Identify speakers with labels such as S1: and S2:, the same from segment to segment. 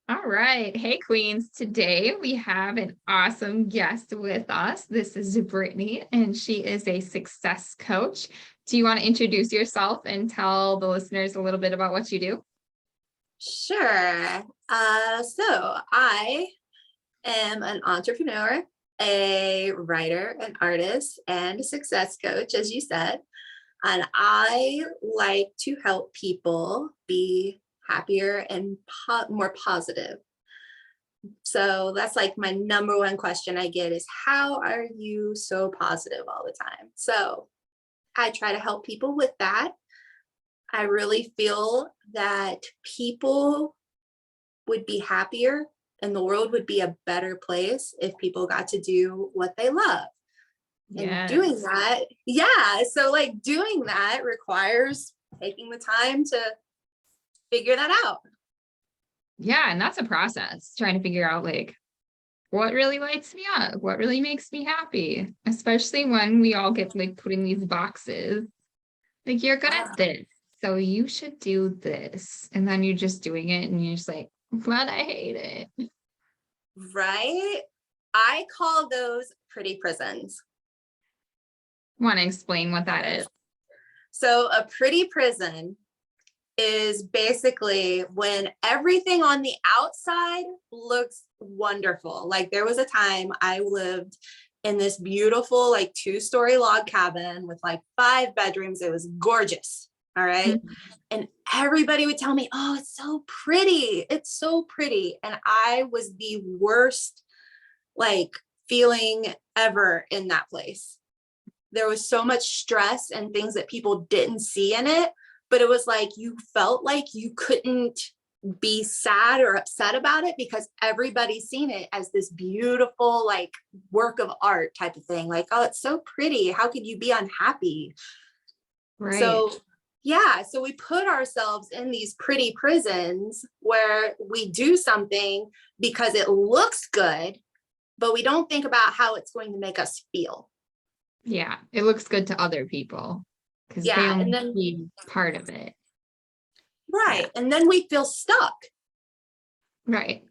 S1: All right. Hey, Queens. Today we have an awesome guest with us. This is Brittany, and she is a success coach. Do you want to introduce yourself and tell the listeners a little bit about what you do?
S2: Sure. So I am an entrepreneur, a writer, an artist, and a success coach, as you said. And I like to help people be happier and more positive. So that's like my number one question I get is, how are you so positive all the time? So I try to help people with that. I really feel that people would be happier and the world would be a better place if people got to do what they love. And doing that, so like doing that requires taking the time to figure that out.
S1: Yeah, and that's a process, trying to figure out like what really lights me up, what really makes me happy, especially when we all get like put in these boxes. Like, you're good at this, so you should do this. And then you're just doing it and you're just like, but I hate it.
S2: Right? I call those pretty prisons.
S1: Want to explain what that is?
S2: So a pretty prison is basically when everything on the outside looks wonderful. Like there was a time I lived in this beautiful like 2-story log cabin with like 5 bedrooms. It was gorgeous. All right. Mm-hmm. And everybody would tell me, oh, it's so pretty. It's so pretty. And I was the worst like feeling ever in that place. There was so much stress and things that people didn't see in it, but it was like you felt like you couldn't be sad or upset about it because everybody's seen it as this beautiful like work of art type of thing. Like, oh, it's so pretty. How could you be unhappy?
S1: Right.
S2: So we put ourselves in these pretty prisons where we do something because it looks good, but we don't think about how it's going to make us feel.
S1: Yeah, it looks good to other people because they don't be part of it.
S2: Right. Yeah. And then we feel stuck.
S1: Right.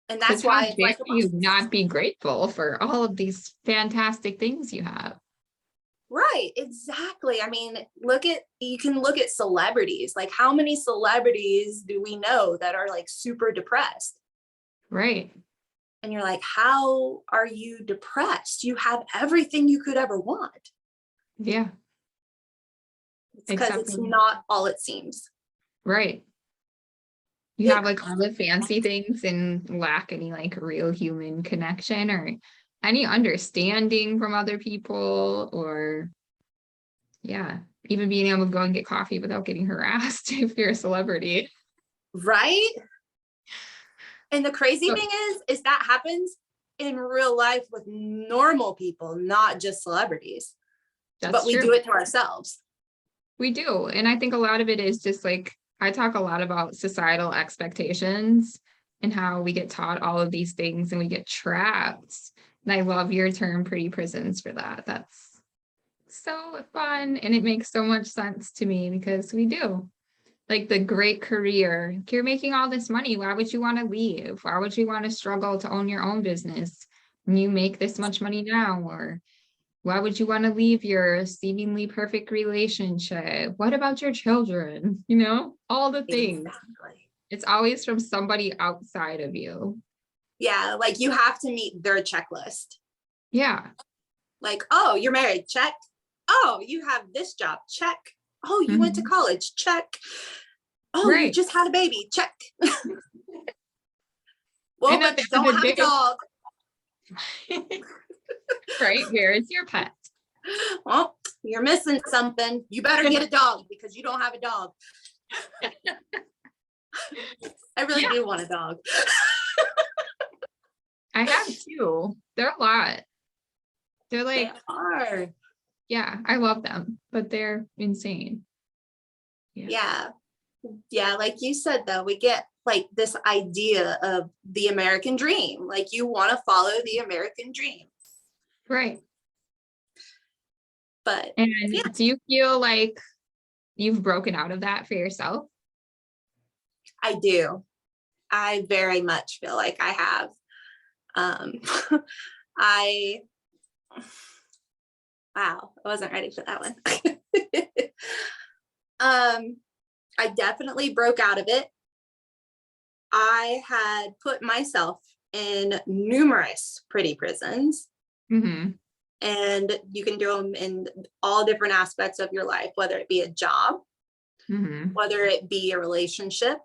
S2: And that's why it's like
S1: you not be grateful for all of these fantastic things you have.
S2: Right, exactly. I mean, you can look at celebrities. Like, how many celebrities do we know that are like super depressed?
S1: Right.
S2: And you're like, how are you depressed? You have everything you could ever want.
S1: Yeah.
S2: It's because it's not all it seems.
S1: Right. You have like all the fancy things and lack any like real human connection or any understanding from other people, or even being able to go and get coffee without getting harassed if you're a celebrity.
S2: Right. And the crazy thing is that happens in real life with normal people, not just celebrities. But we do it to ourselves.
S1: We do. And I think a lot of it is just like, I talk a lot about societal expectations and how we get taught all of these things and we get trapped. And I love your term pretty prisons for that. That's so fun. And it makes so much sense to me because we do. Like the great career, you're making all this money. Why would you want to leave? Why would you want to struggle to own your own business when you make this much money now? Or why would you want to leave your seemingly perfect relationship? What about your children? You know, all the things. Exactly. It's always from somebody outside of you.
S2: Yeah, like you have to meet their checklist.
S1: Yeah.
S2: Like, oh, you're married, check. Oh, you have this job, check. Oh, you went to college, check. Oh, you just had a baby, check. Well, but you don't have a dog.
S1: Right, where is your pet?
S2: Well, you're missing something. You better get a dog because you don't have a dog. I really do want a dog.
S1: I have 2. They're a lot. They're like,
S2: they are.
S1: Yeah, I love them, but they're insane.
S2: Yeah. Like you said, though, we get like this idea of the American dream. Like you want to follow the American dream.
S1: Right.
S2: But
S1: do you feel like you've broken out of that for yourself?
S2: I do. I very much feel like I have. Um, I, wow, I wasn't ready for that one. I definitely broke out of it. I had put myself in numerous pretty prisons,
S1: Mm-hmm.
S2: and you can do them in all different aspects of your life, whether it be a job,
S1: Mm-hmm.
S2: whether it be a relationship,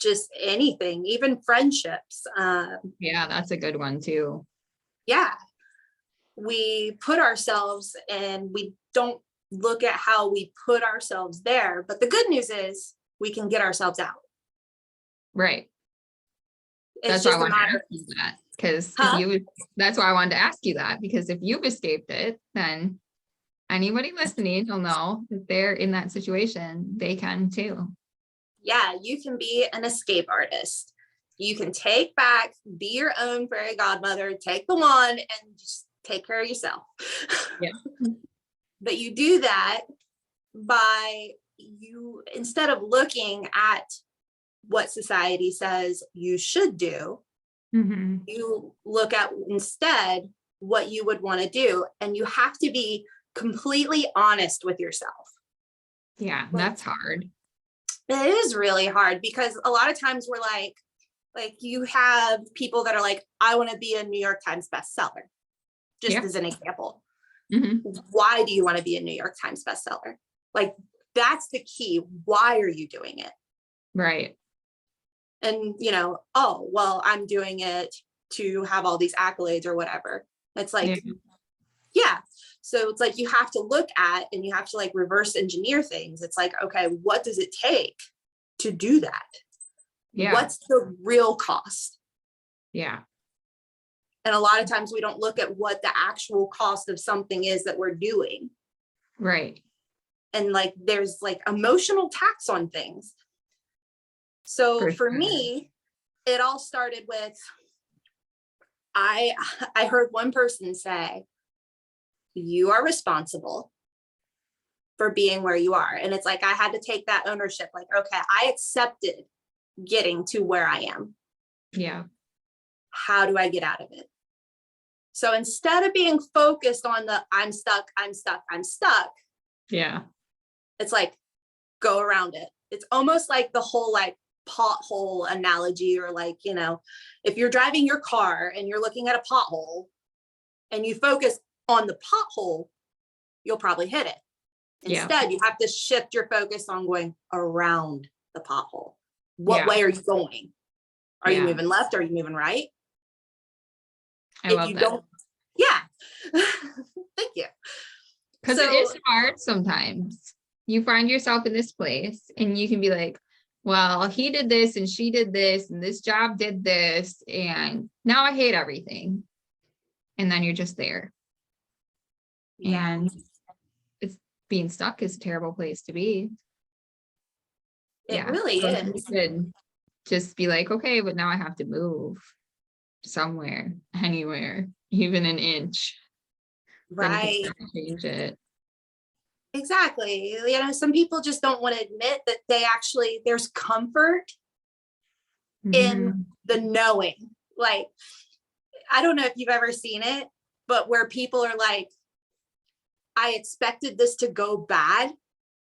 S2: just anything, even friendships.
S1: Yeah, that's a good one too.
S2: Yeah, we put ourselves and we don't look at how we put ourselves there. But the good news is we can get ourselves out.
S1: Right.
S2: It's
S1: That's why I
S2: just a
S1: wanted to
S2: matter
S1: ask you that. Because if
S2: huh?
S1: you, that's why I wanted to ask you that, because if you've escaped it, then anybody listening will know that they're in that situation, they can too.
S2: Yeah, you can be an escape artist. You can take back, be your own fairy godmother, take the wand and just take care of yourself.
S1: Yeah.
S2: But you do that by you, instead of looking at what society says you should do,
S1: Mm-hmm.
S2: you look at instead what you would want to do. And you have to be completely honest with yourself.
S1: Yeah,
S2: Like,
S1: that's hard.
S2: it is really hard because a lot of times we're like you have people that are like, I want to be a New York Times bestseller, just
S1: Yeah.
S2: as an example.
S1: Mm-hmm.
S2: Why do you want to be a New York Times bestseller? Like, that's the key. Why are you doing it?
S1: Right.
S2: And, oh, well, I'm doing it to have all these accolades or whatever. It's like,
S1: Yeah.
S2: yeah. So it's like you have to look at and you have to like reverse engineer things. It's like, okay, what does it take to do that?
S1: Yeah.
S2: What's the real cost?
S1: Yeah.
S2: And a lot of times we don't look at what the actual cost of something is that we're doing.
S1: Right.
S2: And like there's like emotional tax on things. So
S1: For
S2: for
S1: sure.
S2: me, it all started with I heard one person say, you are responsible for being where you are. And it's like I had to take that ownership, like, okay, I accepted getting to where I am.
S1: Yeah.
S2: How do I get out of it? So instead of being focused on the I'm stuck, I'm stuck, I'm stuck,
S1: Yeah.
S2: it's like go around it. It's almost like the whole like pothole analogy, or like, if you're driving your car and you're looking at a pothole and you focus on the pothole, you'll probably hit it.
S1: Yeah.
S2: Instead, you have to shift your focus on going around the pothole. What
S1: Yeah.
S2: way are you going? Are you
S1: Yeah.
S2: moving left? Are you moving right?
S1: I
S2: If
S1: love
S2: you
S1: that.
S2: don't, yeah. Thank you.
S1: Because it is
S2: So
S1: hard sometimes. You find yourself in this place and you can be like, well, he did this and she did this and this job did this and now I hate everything. And then you're just there.
S2: yeah,
S1: And it's being stuck is a terrible place to be.
S2: it
S1: Yeah.
S2: really
S1: So you
S2: is.
S1: should just be like, okay, but now I have to move somewhere, anywhere, even an inch. Then you can
S2: Right.
S1: start to change it.
S2: Exactly. Some people just don't want to admit that there's comfort in
S1: Mhm.
S2: the knowing. Like, I don't know if you've ever seen it, but where people are like, I expected this to go bad, and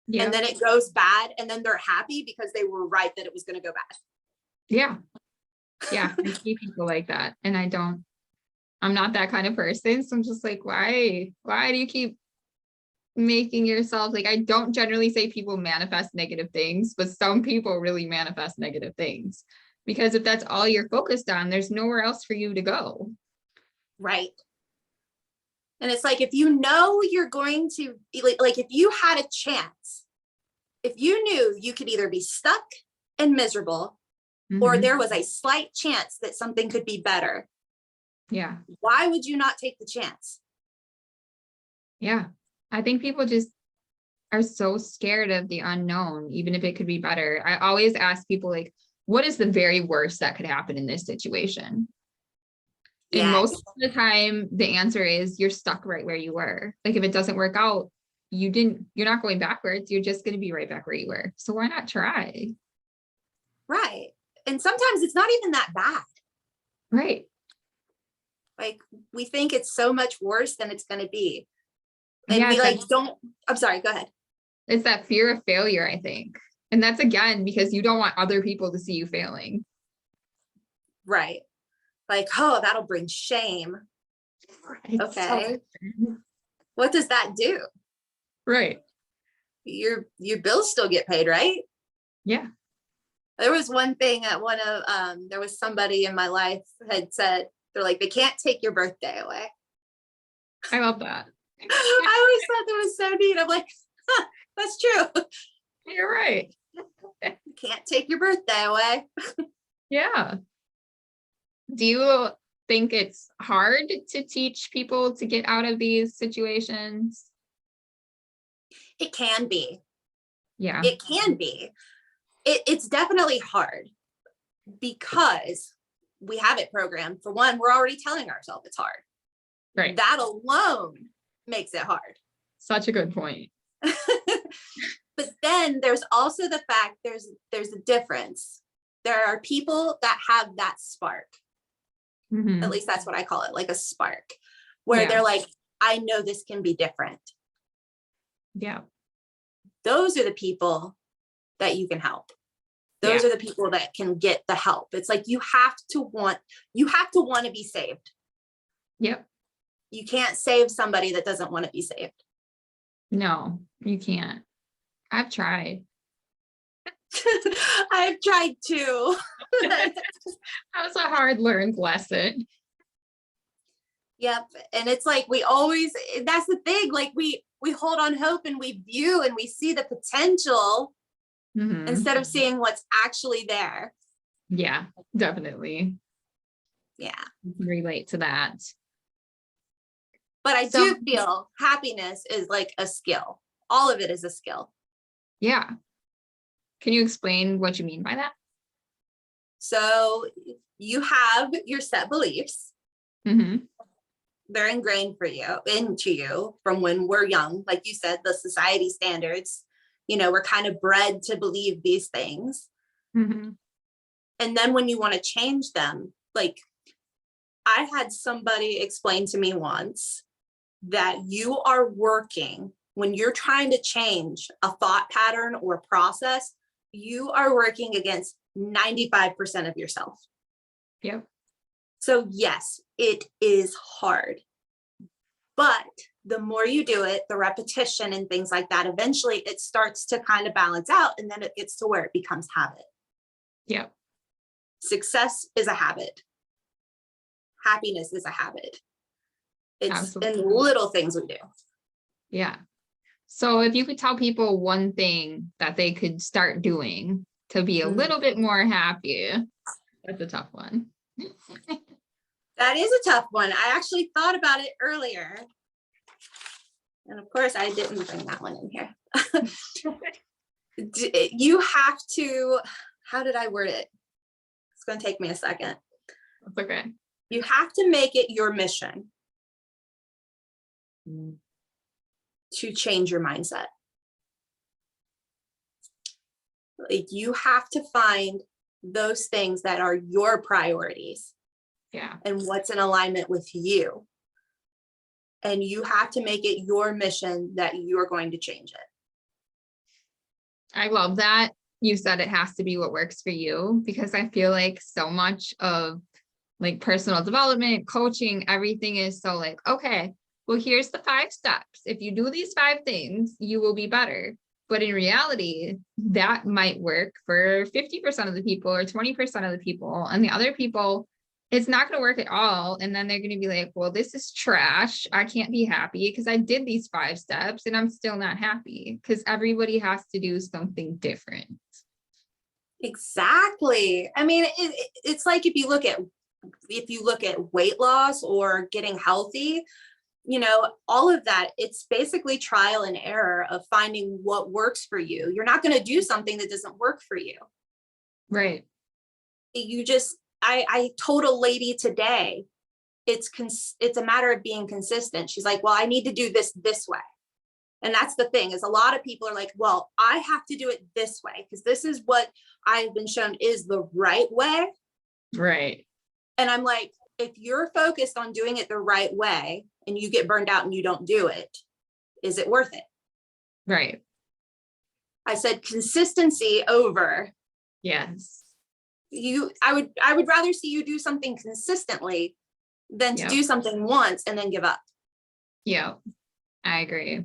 S1: Yeah.
S2: then it goes bad, and then they're happy because they were right that it was going to go bad.
S1: Yeah. Yeah. I see people like that. And I'm not that kind of person. So I'm just like, why do you keep making yourself like, I don't generally say people manifest negative things, but some people really manifest negative things, because if that's all you're focused on, there's nowhere else for you to go.
S2: Right. And it's like, if you know you're going to be like if you had a chance, if you knew you could either be stuck and miserable, or
S1: Mhm.
S2: there was a slight chance that something could be better,
S1: Yeah.
S2: why would you not take the chance?
S1: Yeah. I think people just are so scared of the unknown, even if it could be better. I always ask people, like, what is the very worst that could happen in this situation? And
S2: Yes.
S1: most of the time, the answer is you're stuck right where you were. Like, if it doesn't work out, you're not going backwards. You're just going to be right back where you were. So why not try?
S2: Right. And sometimes it's not even that bad.
S1: Right.
S2: Like we think it's so much worse than it's going to be. And
S1: Yeah,
S2: we like don't, I'm sorry, go ahead.
S1: it's that fear of failure, I think. And that's again because you don't want other people to see you failing.
S2: Right. Like, oh, that'll bring shame.
S1: Right.
S2: Okay. What does that do?
S1: Right.
S2: Your bills still get paid, right?
S1: Yeah.
S2: There was one thing that there was somebody in my life had said, they're like, they can't take your birthday away.
S1: I love that.
S2: I always thought that was so neat. I'm like, huh, that's true.
S1: You're right.
S2: You can't take your birthday away.
S1: Yeah. Do you think it's hard to teach people to get out of these situations?
S2: It can be.
S1: Yeah.
S2: It can be. It's definitely hard because we have it programmed. For one, we're already telling ourselves it's hard.
S1: Right.
S2: That alone makes it hard.
S1: Such a good point.
S2: But then there's also the fact there's a difference. There are people that have that spark.
S1: Mhm.
S2: At least that's what I call it, like a spark, where
S1: Yeah.
S2: they're like, I know this can be different.
S1: Yeah.
S2: Those are the people that you can help. Those
S1: Yeah.
S2: are the people that can get the help. It's like you have to want to be saved.
S1: Yep.
S2: You can't save somebody that doesn't want to be saved.
S1: No, you can't. I've tried.
S2: I've tried to.
S1: That was a hard learned lesson.
S2: Yep. And it's like that's the thing, like we hold on hope and we view and we see the potential
S1: Mhm.
S2: instead of seeing what's actually there.
S1: Yeah, definitely.
S2: Yeah.
S1: I can relate to that.
S2: But I
S1: So-
S2: do feel happiness is like a skill. All of it is a skill.
S1: Yeah. Can you explain what you mean by that?
S2: So you have your set beliefs.
S1: Mhm.
S2: They're ingrained into you from when we're young. Like you said, the society standards, we're kind of bred to believe these things.
S1: Mhm.
S2: And then when you want to change them, like I had somebody explain to me once that you are working, when you're trying to change a thought pattern or process, you are working against 95% of yourself.
S1: Yep.
S2: So yes, it is hard. But the more you do it, the repetition and things like that, eventually it starts to kind of balance out, and then it gets to where it becomes habit.
S1: Yep.
S2: Success is a habit. Happiness is a habit. It's
S1: Absolutely.
S2: in little things we do.
S1: Yeah. So if you could tell people one thing that they could start doing to be a little bit more happy, that's a tough one.
S2: That is a tough one. I actually thought about it earlier. And of course, I didn't bring that one in here. You have to, how did I word it? It's going to take me a second.
S1: That's okay.
S2: You have to make it your mission to change your mindset. Like you have to find those things that are your priorities.
S1: Yeah.
S2: And what's in alignment with you. And you have to make it your mission that you're going to change it.
S1: I love that you said it has to be what works for you, because I feel like so much of like personal development, coaching, everything is so like, okay, well, here's the 5 steps. If you do these 5 things, you will be better. But in reality, that might work for 50% of the people or 20% of the people. And the other people, it's not going to work at all. And then they're going to be like, well, this is trash. I can't be happy because I did these 5 steps and I'm still not happy, because everybody has to do something different.
S2: Exactly. I mean, it's like if you look at weight loss or getting healthy, all of that, it's basically trial and error of finding what works for you. You're not going to do something that doesn't work for you.
S1: Right.
S2: I told a lady today, it's a matter of being consistent. She's like, well, I need to do this way. And that's the thing, is a lot of people are like, well, I have to do it this way because this is what I've been shown is the right way.
S1: Right.
S2: And I'm like, if you're focused on doing it the right way and you get burned out and you don't do it, is it worth it?
S1: Right.
S2: I said consistency over.
S1: Yes.
S2: I would rather see you do something consistently than to do something once and then give up.
S1: Yeah, I agree.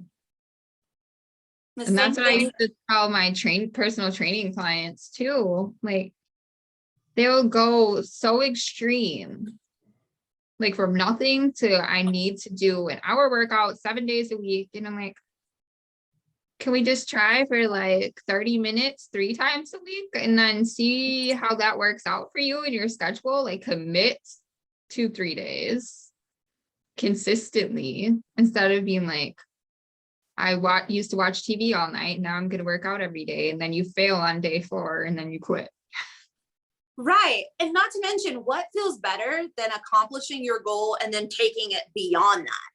S2: The
S1: And that's
S2: same
S1: what I
S2: thing.
S1: used to tell my personal training clients too. Like, they'll go so extreme, like from nothing to I need to do an hour workout 7 days a week. And I'm like, can we just try for like 30 minutes 3 times a week and then see how that works out for you in your schedule? Like, commit to 3 days consistently instead of being like, I used to watch TV all night. Now I'm going to work out every day. And then you fail on day 4 and then you quit.
S2: Right. And not to mention, what feels better than accomplishing your goal and then taking it beyond that?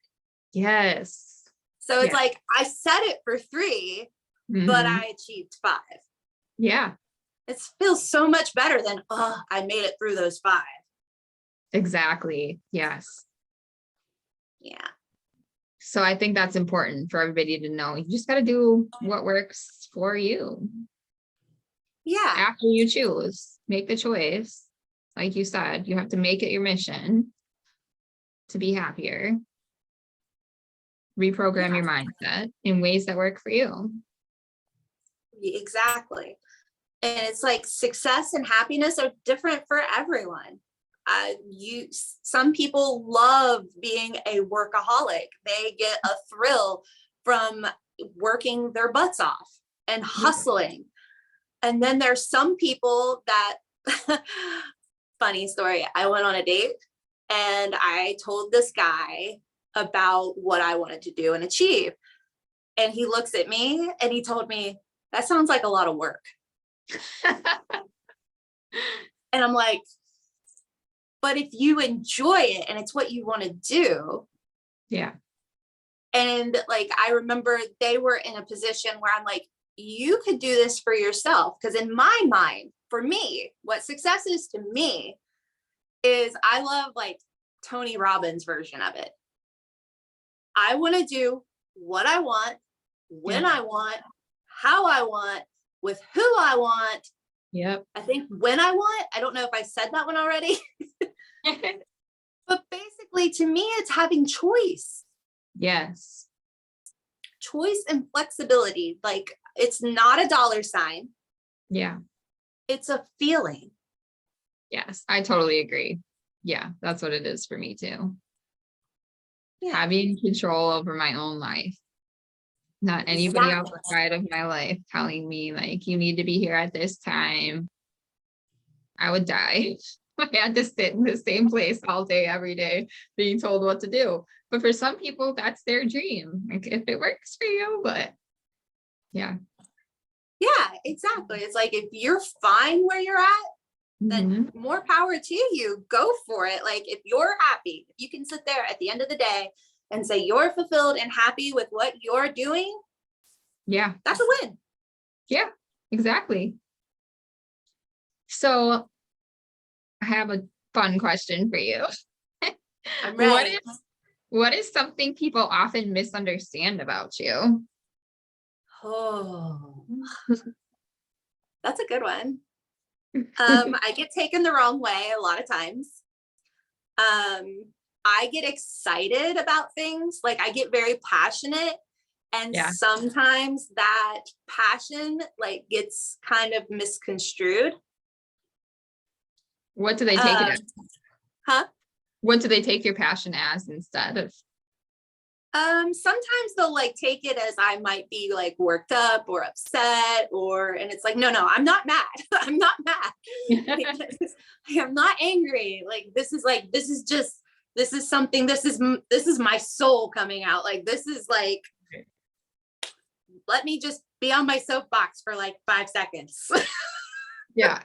S1: Yes.
S2: So it's like, I set it for 3, but I achieved 5.
S1: Yeah.
S2: It feels so much better than, oh, I made it through those 5.
S1: Exactly. Yes.
S2: Yeah.
S1: So I think that's important for everybody to know. You just got to do what works for you.
S2: Yeah.
S1: After you choose, make the choice. Like you said, you have to make it your mission to be happier. Reprogram your mindset in ways that work for you.
S2: Exactly. And it's like success and happiness are different for everyone. Some people love being a workaholic. They get a thrill from working their butts off and hustling. And then there's some people that funny story. I went on a date and I told this guy about what I wanted to do and achieve. And he looks at me and he told me, that sounds like a lot of work. And I'm like, but if you enjoy it and it's what you want to do.
S1: Yeah.
S2: And like, I remember they were in a position where I'm like, you could do this for yourself. Because in my mind, for me, what success is to me is I love like Tony Robbins' version of it. I want to do what I want, when I want, how I want, with who I want.
S1: Yep.
S2: I think when I want, I don't know if I said that one already. But basically, to me, it's having choice.
S1: Yes.
S2: Choice and flexibility. Like, it's not a dollar sign.
S1: Yeah.
S2: It's a feeling.
S1: Yes, I totally agree. Yeah, that's what it is for me too.
S2: Yeah.
S1: Having control over my own life. Not anybody outside of my life telling me like, you need to be here at this time. I would die. I had to sit in the same place all day, every day, being told what to do. But for some people, that's their dream. Like, if it works for you, but yeah.
S2: Yeah, exactly. It's like, if you're fine where you're at, then more power to you. Go for it. Like, if you're happy, if you can sit there at the end of the day and say you're fulfilled and happy with what you're doing.
S1: Yeah.
S2: That's a win.
S1: Yeah, exactly. So I have a fun question for you.
S2: I'm ready.
S1: What is something people often misunderstand about you?
S2: Oh, that's a good one. I get taken the wrong way a lot of times. I get excited about things. Like, I get very passionate. And sometimes that passion like gets kind of misconstrued.
S1: What do they take it as?
S2: Huh?
S1: What do they take your passion as instead of?
S2: Sometimes they'll like take it as I might be like worked up or upset, and it's like, no, I'm not mad. I'm not mad. I'm not angry. Like, this is something, this is my soul coming out. Like, this is like, let me just be on my soapbox for like 5 seconds.
S1: Yeah.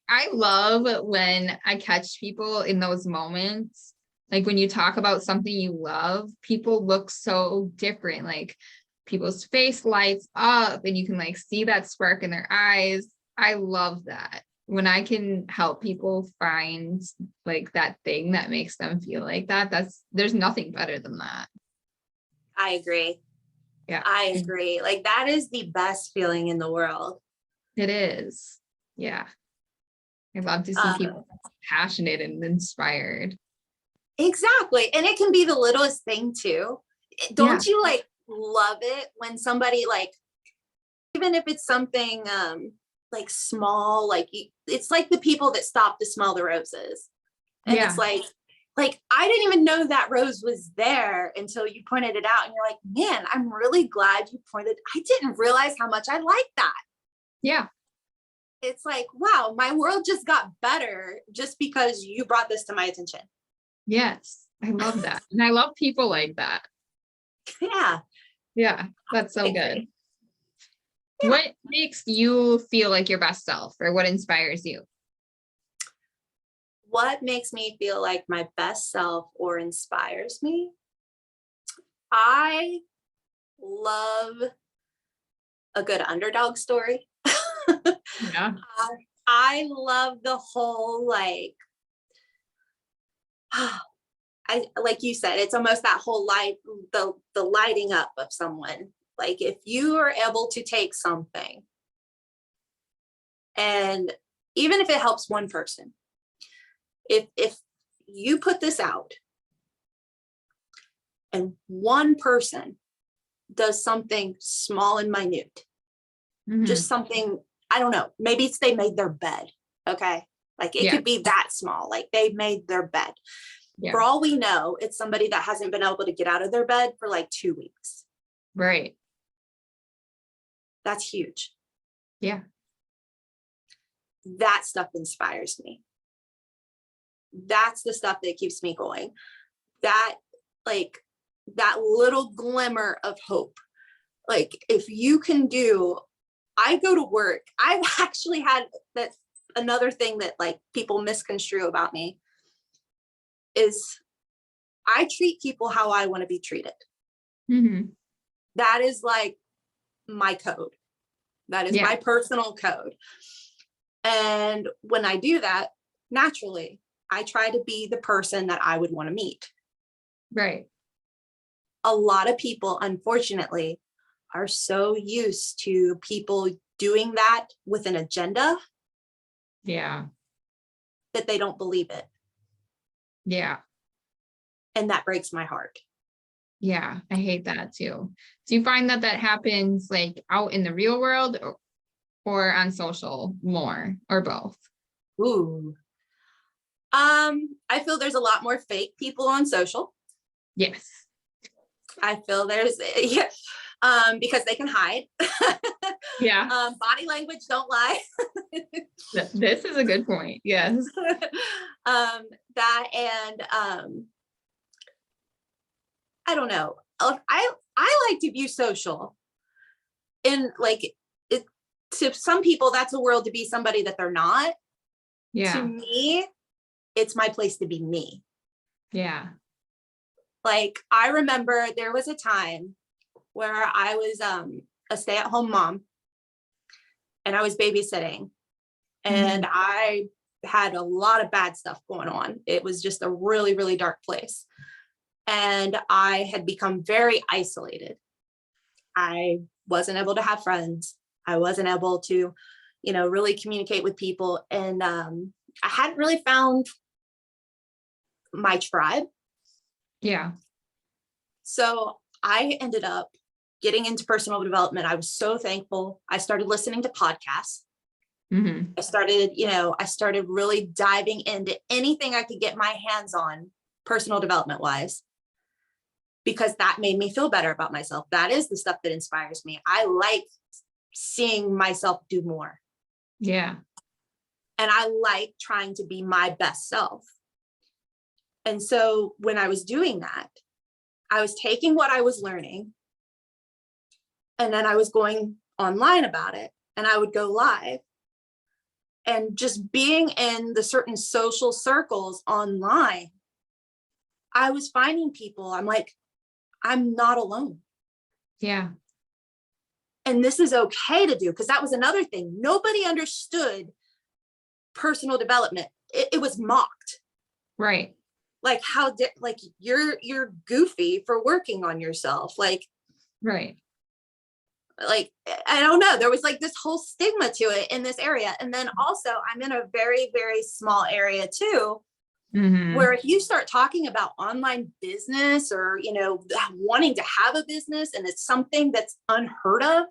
S1: I love when I catch people in those moments. Like, when you talk about something you love, people look so different. Like, people's face lights up and you can like see that spark in their eyes. I love that. When I can help people find like that thing that makes them feel like that, there's nothing better than that.
S2: I agree.
S1: Yeah.
S2: I agree. Like that is the best feeling in the world.
S1: It is. Yeah. I love to see people passionate and inspired.
S2: Exactly. And it can be the littlest thing too. Don't you like love it when somebody like, even if it's something like small, like it's like the people that stop to smell the roses. And it's like I didn't even know that rose was there until you pointed it out. And you're like, man, I'm really glad you pointed. I didn't realize how much I like that.
S1: Yeah.
S2: It's like, wow, my world just got better just because you brought this to my attention.
S1: Yes. I love that. And I love people like that.
S2: Yeah.
S1: Yeah. That's so good.
S2: Yeah.
S1: What makes you feel like your best self, or what inspires you?
S2: What makes me feel like my best self or inspires me? I love a good underdog story.
S1: Yeah.
S2: I love the whole like, like you said, it's almost that whole light, the lighting up of someone. Like if you are able to take something, and even if it helps one person, if you put this out and one person does something small and minute, just something, I don't know, maybe it's they made their bed. Okay. Like it could be that small, like they made their bed. For all we know, it's somebody that hasn't been able to get out of their bed for like 2 weeks.
S1: Right.
S2: That's huge.
S1: Yeah.
S2: That stuff inspires me. That's the stuff that keeps me going. That like that little glimmer of hope. Like if you can do, I go to work. I've actually had that. Another thing that like people misconstrue about me is I treat people how I want to be treated. That is like my code. That is my personal code. And when I do that, naturally, I try to be the person that I would want to meet.
S1: Right.
S2: A lot of people, unfortunately, are so used to people doing that with an agenda.
S1: Yeah.
S2: That they don't believe it.
S1: Yeah.
S2: And that breaks my heart.
S1: Yeah. I hate that too. Do you find that happens like out in the real world or on social more, or both?
S2: Ooh. I feel there's a lot more fake people on social.
S1: Yes.
S2: I feel there's because they can hide.
S1: Yeah.
S2: Body language don't lie.
S1: This is a good point. Yes.
S2: That and I don't know. I like to view social in like it, to some people that's a world to be somebody that they're not.
S1: Yeah.
S2: To me, it's my place to be me.
S1: Yeah.
S2: Like I remember there was a time where I was a stay-at-home mom and I was babysitting and I had a lot of bad stuff going on. It was just a really, really dark place. And I had become very isolated. I wasn't able to have friends. I wasn't able to, really communicate with people. And I hadn't really found my tribe. Yeah. So I ended up getting into personal development. I was so thankful. I started listening to podcasts. I started really diving into anything I could get my hands on personal development wise, because that made me feel better about myself. That is the stuff that inspires me. I like seeing myself do more. Yeah. And I like trying to be my best self. And so when I was doing that, I was taking what I was learning and then I was going online about it, and I would go live. And just being in the certain social circles online, I was finding people. I'm like, I'm not alone. Yeah. And this is okay to do, because that was another thing. Nobody understood personal development. It was mocked.
S1: Right.
S2: Like like you're goofy for working on yourself.
S1: Right.
S2: Like, I don't know. There was like this whole stigma to it in this area. And then also I'm in a very, very small area too, where if you start talking about online business or, wanting to have a business and it's something that's unheard of,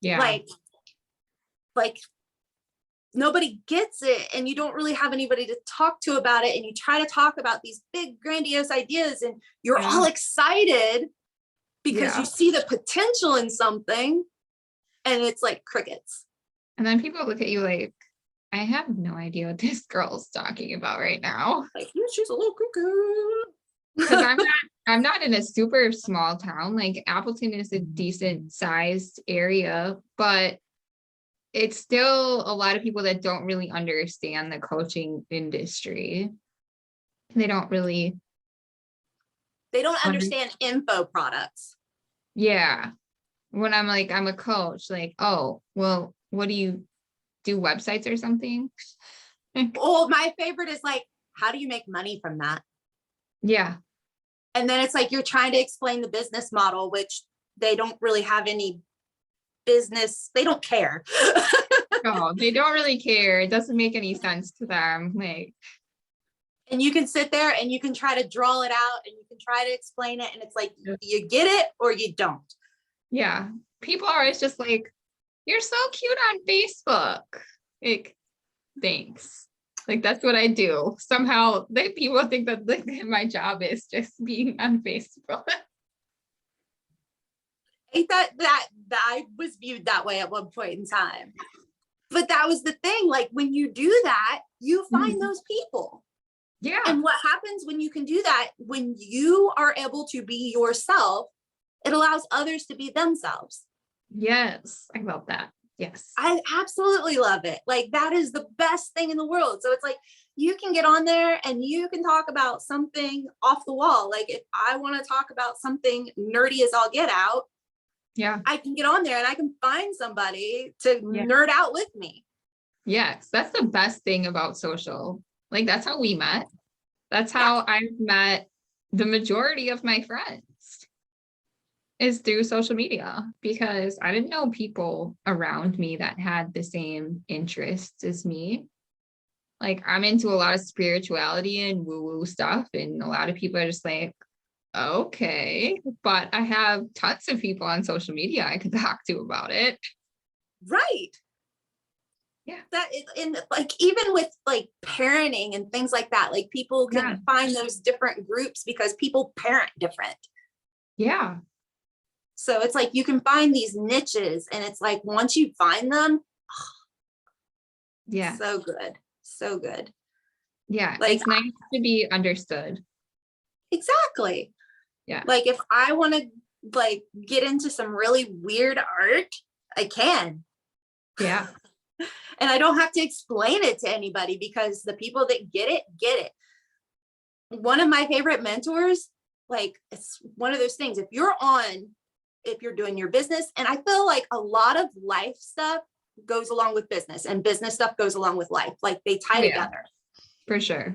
S1: Yeah.
S2: like nobody gets it, and you don't really have anybody to talk to about it. And you try to talk about these big grandiose ideas and you're all excited because you see the potential in something, and it's like crickets.
S1: And then people look at you like, I have no idea what this girl's talking about right now.
S2: Like, she's a little cuckoo.
S1: Because I'm not in a super small town. Like Appleton is a decent sized area, but it's still a lot of people that don't really understand the coaching industry. They don't
S2: understand info products.
S1: Yeah. When I'm like, I'm a coach, like, oh, well, what do you do, websites or something?
S2: Well, my favorite is like, how do you make money from that?
S1: Yeah.
S2: And then it's like you're trying to explain the business model, which they don't really have any business. They don't care.
S1: No, they don't really care. It doesn't make any sense to them. Like,
S2: and you can sit there and you can try to draw it out and you can try to explain it. And it's like, you get it or you don't.
S1: Yeah. People are always just like, you're so cute on Facebook. Like, thanks. Like, that's what I do. Somehow people think that like my job is just being on Facebook.
S2: I thought that I was viewed that way at one point in time. But that was the thing. Like, when you do that, you find those people.
S1: Yeah.
S2: And what happens when you can do that, when you are able to be yourself, it allows others to be themselves.
S1: Yes. I love that. Yes.
S2: I absolutely love it. Like, that is the best thing in the world. So it's like, you can get on there and you can talk about something off the wall. Like, if I want to talk about something nerdy as all get out,
S1: yeah,
S2: I can get on there and I can find somebody to nerd out with me.
S1: Yes. That's the best thing about social. Like, that's how we met. That's how I've met the majority of my friends, is through social media, because I didn't know people around me that had the same interests as me. Like, I'm into a lot of spirituality and woo-woo stuff, and a lot of people are just like, okay, but I have tons of people on social media I could talk to about it.
S2: Right.
S1: Yeah.
S2: That is, in like, even with like parenting and things like that, like people can find those different groups because people parent different.
S1: Yeah.
S2: So it's like you can find these niches, and it's like once you find them, so good. So good.
S1: Yeah. Like, it's nice to be understood.
S2: Exactly.
S1: Yeah.
S2: Like, if I want to like get into some really weird art, I can.
S1: Yeah.
S2: And I don't have to explain it to anybody, because the people that get it. One of my favorite mentors, like, it's one of those things, if you're doing your business, and I feel like a lot of life stuff goes along with business, and business stuff goes along with life. Like, they tie together.
S1: For sure.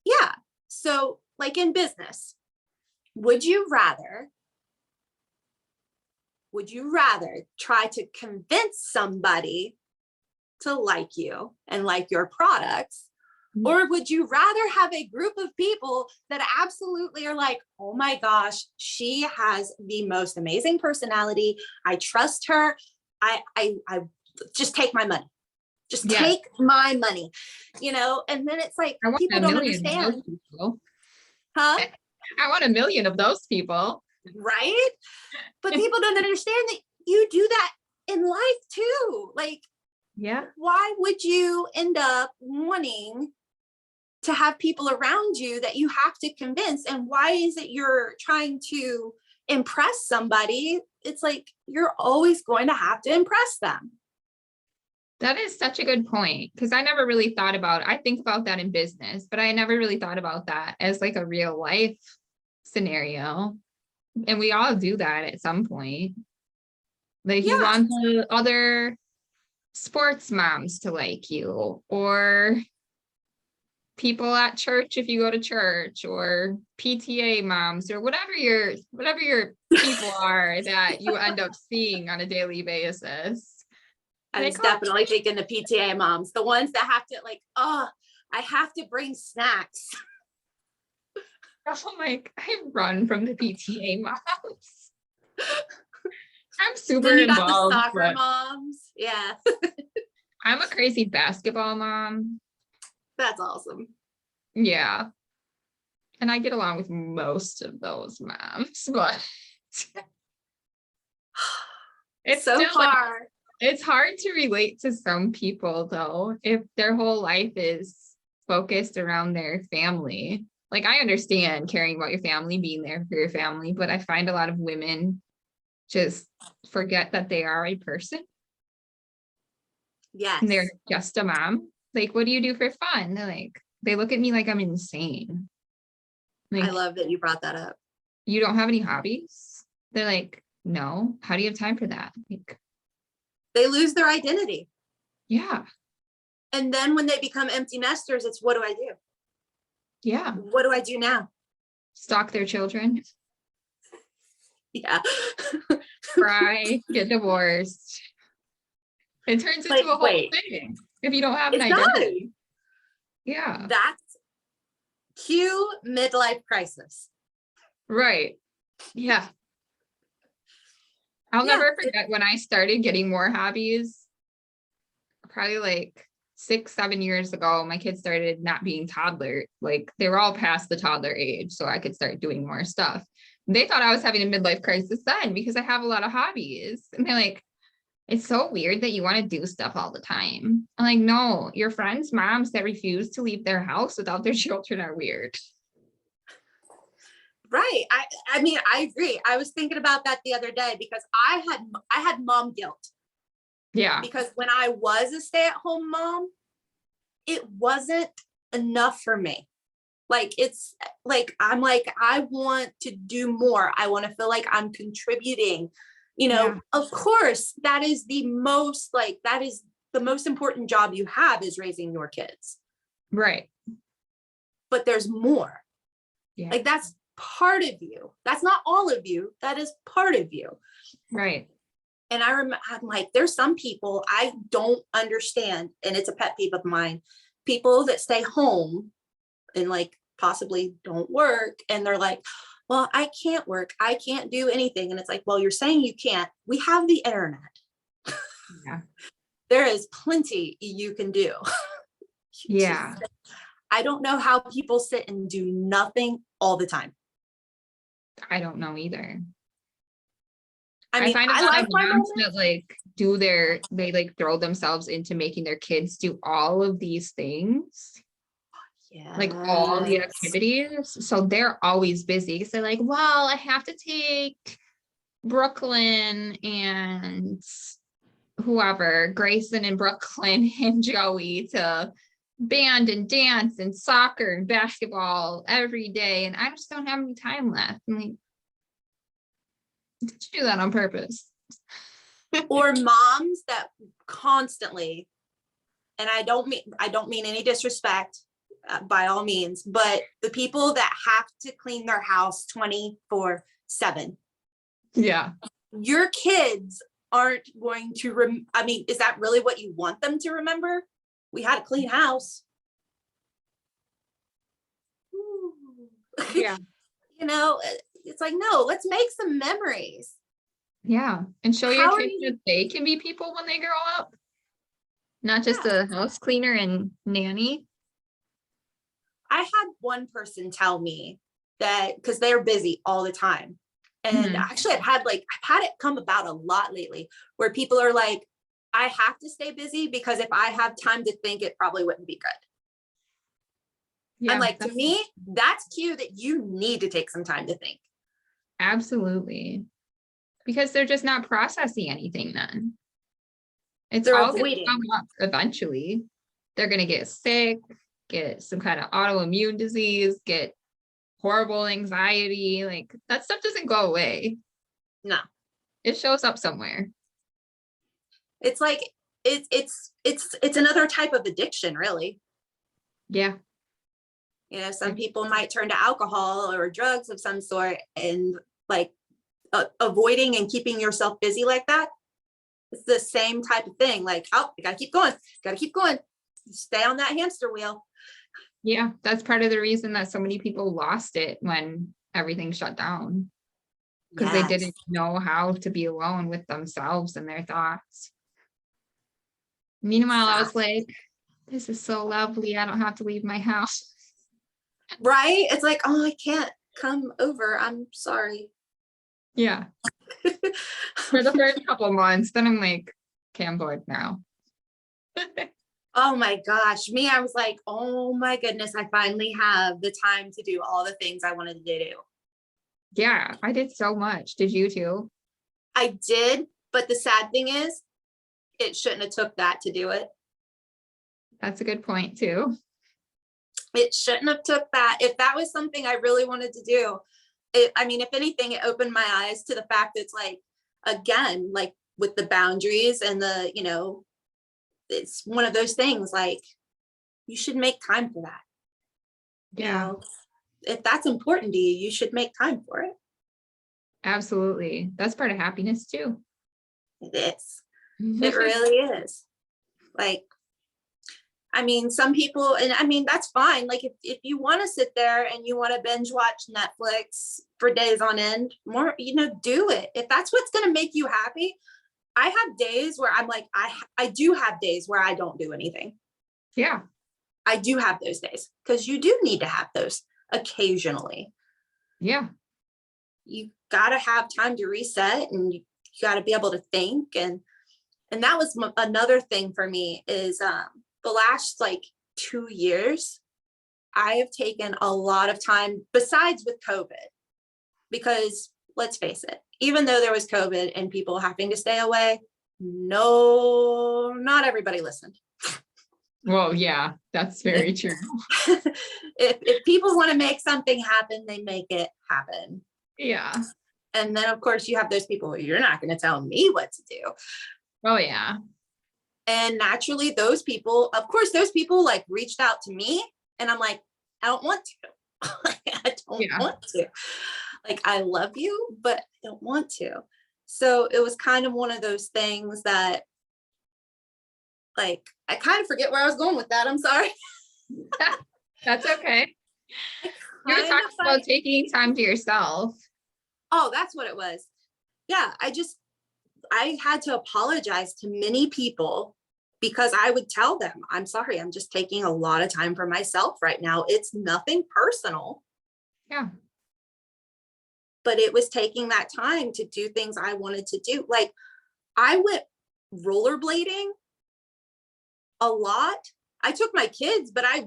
S2: Yeah. So like in business, would you rather try to convince somebody to like you and like your products? Or would you rather have a group of people that absolutely are like, oh my gosh, she has the most amazing personality. I trust her. I just take my money. Just take my money, and then it's like, people don't understand. Huh?
S1: I want 1 million of those people.
S2: Right? But people don't understand that you do that in life too. Like, why would you end up wanting to have people around you that you have to convince? And why is it you're trying to impress somebody? It's like, you're always going to have to impress them.
S1: That is such a good point, because I never really thought about it. I think about that in business, but I never really thought about that as like a real life scenario. And we all do that at some point. Like you
S2: Yeah.
S1: want the other sports moms to like you, or people at church if you go to church, or PTA moms, or whatever your people are that you end up seeing on a daily basis.
S2: I
S1: They
S2: was
S1: come.
S2: definitely thinking the PTA moms, the ones that have to like, oh, I have to bring snacks.
S1: I'm like, I run from the PTA moms. I'm super
S2: Then you got the
S1: involved,
S2: soccer
S1: but
S2: moms. Yeah,
S1: I'm a crazy basketball mom.
S2: that's awesome.
S1: Yeah. And I get along with most of those moms, but it's
S2: So
S1: still like,
S2: far.
S1: it's hard to relate to some people though, if their whole life is focused around their family. Like I understand caring about your family, being there for your family, but I find a lot of women just forget that they are a person and they're
S2: Yes.
S1: just a mom. Like, what do you do for fun? They're like, they look at me like I'm insane.
S2: I
S1: Like,
S2: love that you brought that up.
S1: you don't have any hobbies? They're like, no. How do you have time for that? Like,
S2: They lose their identity.
S1: yeah,
S2: And then when they become empty nesters, it's what do I do?
S1: yeah.
S2: What do I do now?
S1: Stalk their children,
S2: Yeah.
S1: cry, get divorced. It turns into
S2: Like,
S1: a whole
S2: wait,
S1: thing if you don't have an
S2: it does.
S1: identity. Yeah,
S2: That's cue midlife crisis.
S1: right. Yeah. I'll
S2: Yeah.
S1: never forget when I started getting more hobbies, probably like 6, 7 years ago. My kids started not being toddler, like they were all past the toddler age, so I could start doing more stuff. They thought I was having a midlife crisis then because I have a lot of hobbies. And they're like, it's so weird that you want to do stuff all the time. I'm like, no, your friends' moms that refuse to leave their house without their children are weird.
S2: Right. I mean, I agree. I was thinking about that the other day because I had mom guilt
S1: Yeah,
S2: because when I was a stay-at-home mom, it wasn't enough for me. Like it's like I'm like I want to do more. I want to feel like I'm contributing. You know,
S1: yeah,
S2: of course, that is the most important job you have is raising your kids.
S1: right.
S2: But there's more.
S1: Yeah,
S2: Like that's part of you. That's not all of you. That is part of you.
S1: right.
S2: And I'm like, there's some people I don't understand, and it's a pet peeve of mine. People that stay home and like possibly don't work, and they're like, well, I can't work. I can't do anything. And it's like, well, you're saying you can't. We have the internet.
S1: Yeah,
S2: There is plenty you can do.
S1: yeah.
S2: I don't know how people sit and do nothing all the time.
S1: I don't know either.
S2: I
S1: I
S2: mean,
S1: find a
S2: I
S1: lot
S2: like
S1: of
S2: my
S1: moms
S2: moment.
S1: that like they like throw themselves into making their kids do all of these things, like all the
S2: Yes.
S1: activities. So they're always busy because they're like, well, I have to take Brooklyn and whoever, Grayson and Brooklyn and Joey to band and dance and soccer and basketball every day. And I just don't have any time left. I'm like, did you do that on purpose?
S2: Or moms that constantly, and I don't mean any disrespect, by all means, but the people that have to clean their house 24/7.
S1: Yeah.
S2: Your kids aren't going to I mean, is that really what you want them to remember? We had a clean house.
S1: Yeah.
S2: You know, it's like, no, let's make some memories.
S1: Yeah. And show your
S2: How are
S1: kids
S2: you?
S1: that they can be people when they grow up, not just
S2: Yeah.
S1: a house cleaner and nanny.
S2: I had one person tell me that because they're busy all the time. And
S1: Mhm.
S2: actually I've had it come about a lot lately where people are like, I have to stay busy because if I have time to think, it probably wouldn't be good. I'm
S1: Yeah,
S2: like, to me, that's cue that you need to take some time to think.
S1: absolutely. Because they're just not processing anything then. It's
S2: They're
S1: all going to
S2: avoiding.
S1: come up eventually. They're going to get sick, get some kind of autoimmune disease, get horrible anxiety. Like that stuff doesn't go away.
S2: No.
S1: It shows up somewhere.
S2: It's like it's another type of addiction, really.
S1: Yeah.
S2: You know, some people might turn to alcohol or drugs of some sort, and like avoiding and keeping yourself busy like that. It's the same type of thing. Like, oh, you gotta keep going, stay on that hamster wheel.
S1: Yeah. That's part of the reason that so many people lost it when everything shut down, because they
S2: Yes.
S1: didn't know how to be alone with themselves and their thoughts. Meanwhile, I was
S2: Exactly.
S1: like, this is so lovely. I don't have to leave my house.
S2: Right? It's like, oh, I can't come over. I'm sorry.
S1: Yeah. For the first couple months. Then I'm like, okay, I'm bored now.
S2: Oh my gosh. Me, I was like, oh my goodness, I finally have the time to do all the things I wanted to do.
S1: Yeah, I did so much. Did you too?
S2: I did, but the sad thing is, it shouldn't have took that to do it.
S1: That's a good point too.
S2: It shouldn't have took that. If that was something I really wanted to do, I mean, if anything, it opened my eyes to the fact that it's like, again, like with the boundaries and the, it's one of those things like you should make time for that. You
S1: Yeah,
S2: know, if that's important to you, you should make time for it.
S1: absolutely. That's part of happiness too.
S2: It is. It really is. Like, I mean, some people, and I mean, that's fine. Like, if you want to sit there and you want to binge watch Netflix for days on end, more, do it. If that's what's going to make you happy. I have days where I'm like, I do have days where I don't do anything.
S1: Yeah,
S2: I do have those days because you do need to have those occasionally.
S1: yeah,
S2: You got to have time to reset, and you got to be able to think. And that was another thing for me is the last like 2 years, I have taken a lot of time besides with COVID, because let's face it, even though there was COVID and people having to stay away, no, not everybody listened.
S1: well, yeah, that's very true.
S2: if people want to make something happen, they make it happen.
S1: Yeah.
S2: And then of course you have those people, you're not going to tell me what to do.
S1: Oh yeah.
S2: And naturally those people, of course, those people like reached out to me, and I'm like, I don't want to. I don't
S1: Yeah,
S2: want to. Like, I love you, but I don't want to. So it was kind of one of those things that, like, I kind of forget where I was going with that. I'm sorry.
S1: that's okay. You were
S2: Kind
S1: talking
S2: of
S1: about
S2: like,
S1: taking time to yourself.
S2: oh, that's what it was. Yeah, I had to apologize to many people because I would tell them, I'm sorry, I'm just taking a lot of time for myself right now. It's nothing personal,
S1: Yeah,
S2: but it was taking that time to do things I wanted to do. Like, I went rollerblading a lot. I took my kids, but I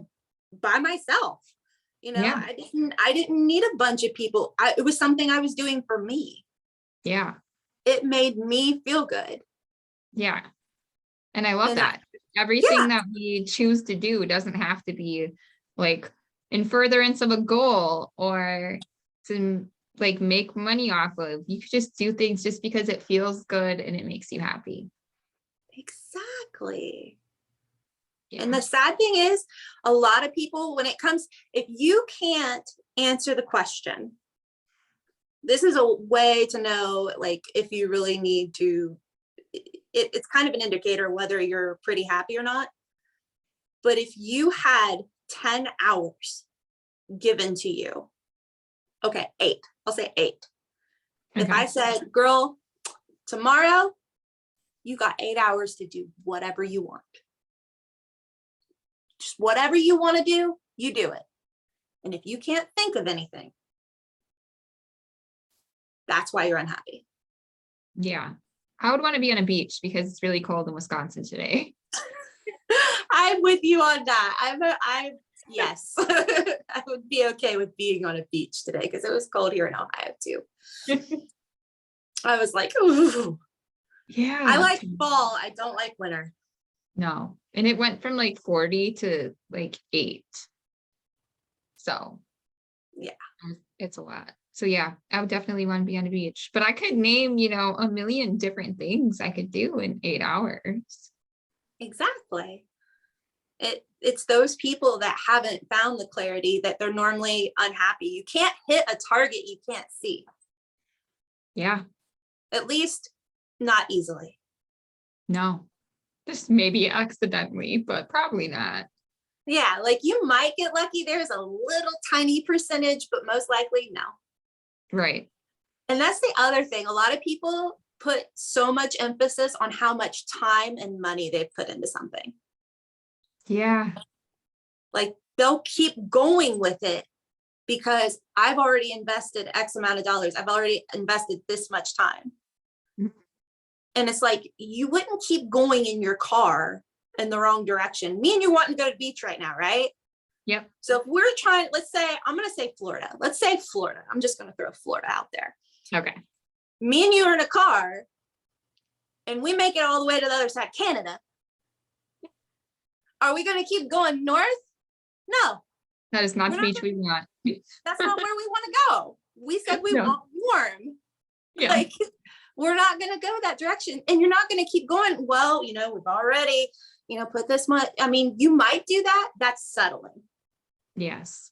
S2: by myself.
S1: yeah,
S2: I didn't need a bunch of people. It was something I was doing for me.
S1: yeah,
S2: It made me feel good.
S1: yeah. And I love
S2: And
S1: that.
S2: yeah,
S1: Everything that we choose to do doesn't have to be like in furtherance of a goal or to like make money off of. You could just do things just because it feels good and it makes you happy.
S2: exactly. And
S1: Yeah.
S2: the sad thing is, a lot of people, when it comes, if you can't answer the question, this is a way to know, like, if you really need to, it's kind of an indicator whether you're pretty happy or not. But if you had 10 hours given to you, okay, 8, I'll say 8. If I
S1: Okay.
S2: said, girl, tomorrow you got 8 hours to do whatever you want. Just whatever you want to do, you do it. And if you can't think of anything, that's why you're unhappy.
S1: Yeah. I would want to be on a beach because it's really cold in Wisconsin today.
S2: I'm with you on that. Yes, I would be okay with being on a beach today because it was cold here in Ohio too. I was like, ooh, I
S1: Yeah.
S2: like fall. I don't like winter.
S1: No. And it went from like 40 to like 8. So
S2: Yeah.
S1: It's a lot. So yeah, I would definitely want to be on the beach, but I could name, a million different things I could do in 8 hours.
S2: Exactly. It's those people that haven't found the clarity that they're normally unhappy. You can't hit a target you can't see,
S1: Yeah,
S2: at least not easily.
S1: no, just maybe accidentally, but probably not.
S2: Yeah, like you might get lucky. There's a little tiny percentage, but most likely no.
S1: Right.
S2: And that's the other thing. A lot of people put so much emphasis on how much time and money they've put into something.
S1: Yeah.
S2: Like they'll keep going with it because I've already invested X amount of dollars. I've already invested this much time.
S1: Mhm.
S2: And it's like, you wouldn't keep going in your car in the wrong direction. Me and you want to go to the beach right now, right?
S1: Yep.
S2: So if we're trying, let's say, I'm going to say Florida. Let's say Florida. I'm just going to throw Florida out there.
S1: Okay.
S2: Me and you are in a car and we make it all the way to the other side of Canada. Are we going to keep going north? No.
S1: That is not
S2: We're
S1: the
S2: not
S1: beach we want.
S2: That's not where we want to go. We said we
S1: No.
S2: want warm.
S1: Yeah.
S2: Like, we're not going to go that direction. And you're not going to keep going, well, we've already, put this much. I mean, you might do that. That's settling.
S1: Yes.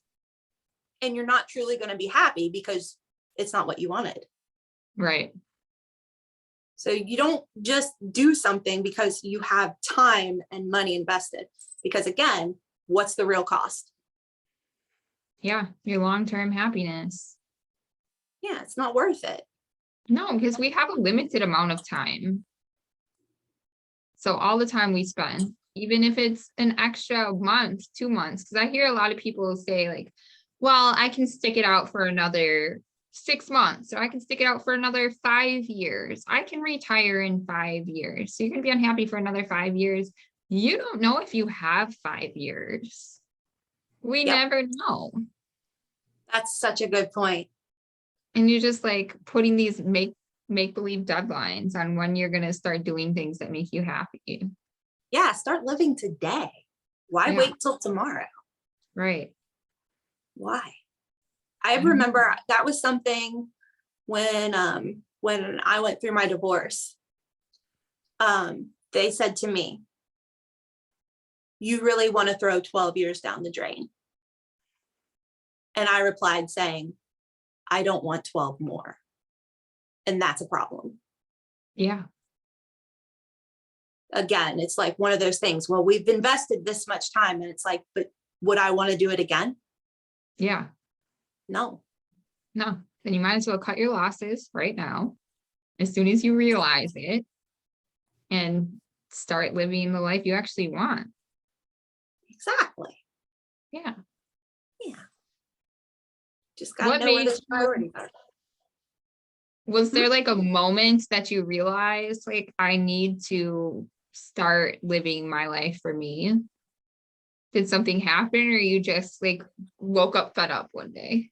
S2: And you're not truly going to be happy because it's not what you wanted.
S1: Right.
S2: So you don't just do something because you have time and money invested. Because again, what's the real cost?
S1: Yeah. Your long-term happiness.
S2: Yeah, it's not worth it.
S1: No, because we have a limited amount of time. So all the time we spend, even if it's an extra month, 2 months, because I hear a lot of people say like, well, I can stick it out for another 6 months, or I can stick it out for another 5 years. I can retire in 5 years. So you're going to be unhappy for another 5 years. You don't know if you have 5 years. We
S2: Yep.
S1: never know.
S2: That's such a good point.
S1: And you're just like putting these make believe deadlines on when you're going to start doing things that make you happy.
S2: Yeah, start living today. Why wait till tomorrow?
S1: Right.
S2: Why? I remember that was something when I went through my divorce. They said to me, you really want to throw 12 years down the drain? And I replied saying, I don't want 12 more. And that's a problem.
S1: Yeah.
S2: Again, it's like one of those things. Well, we've invested this much time, and it's like, but would I want to do it again?
S1: Yeah.
S2: No.
S1: No. Then you might as well cut your losses right now, as soon as you realize it, and start living the life you actually want.
S2: Exactly.
S1: Yeah.
S2: Yeah. Just gotta know where those priorities are.
S1: Was there like a moment that you realized like I need to start living my life for me? Did something happen, or you just like woke up fed up one day?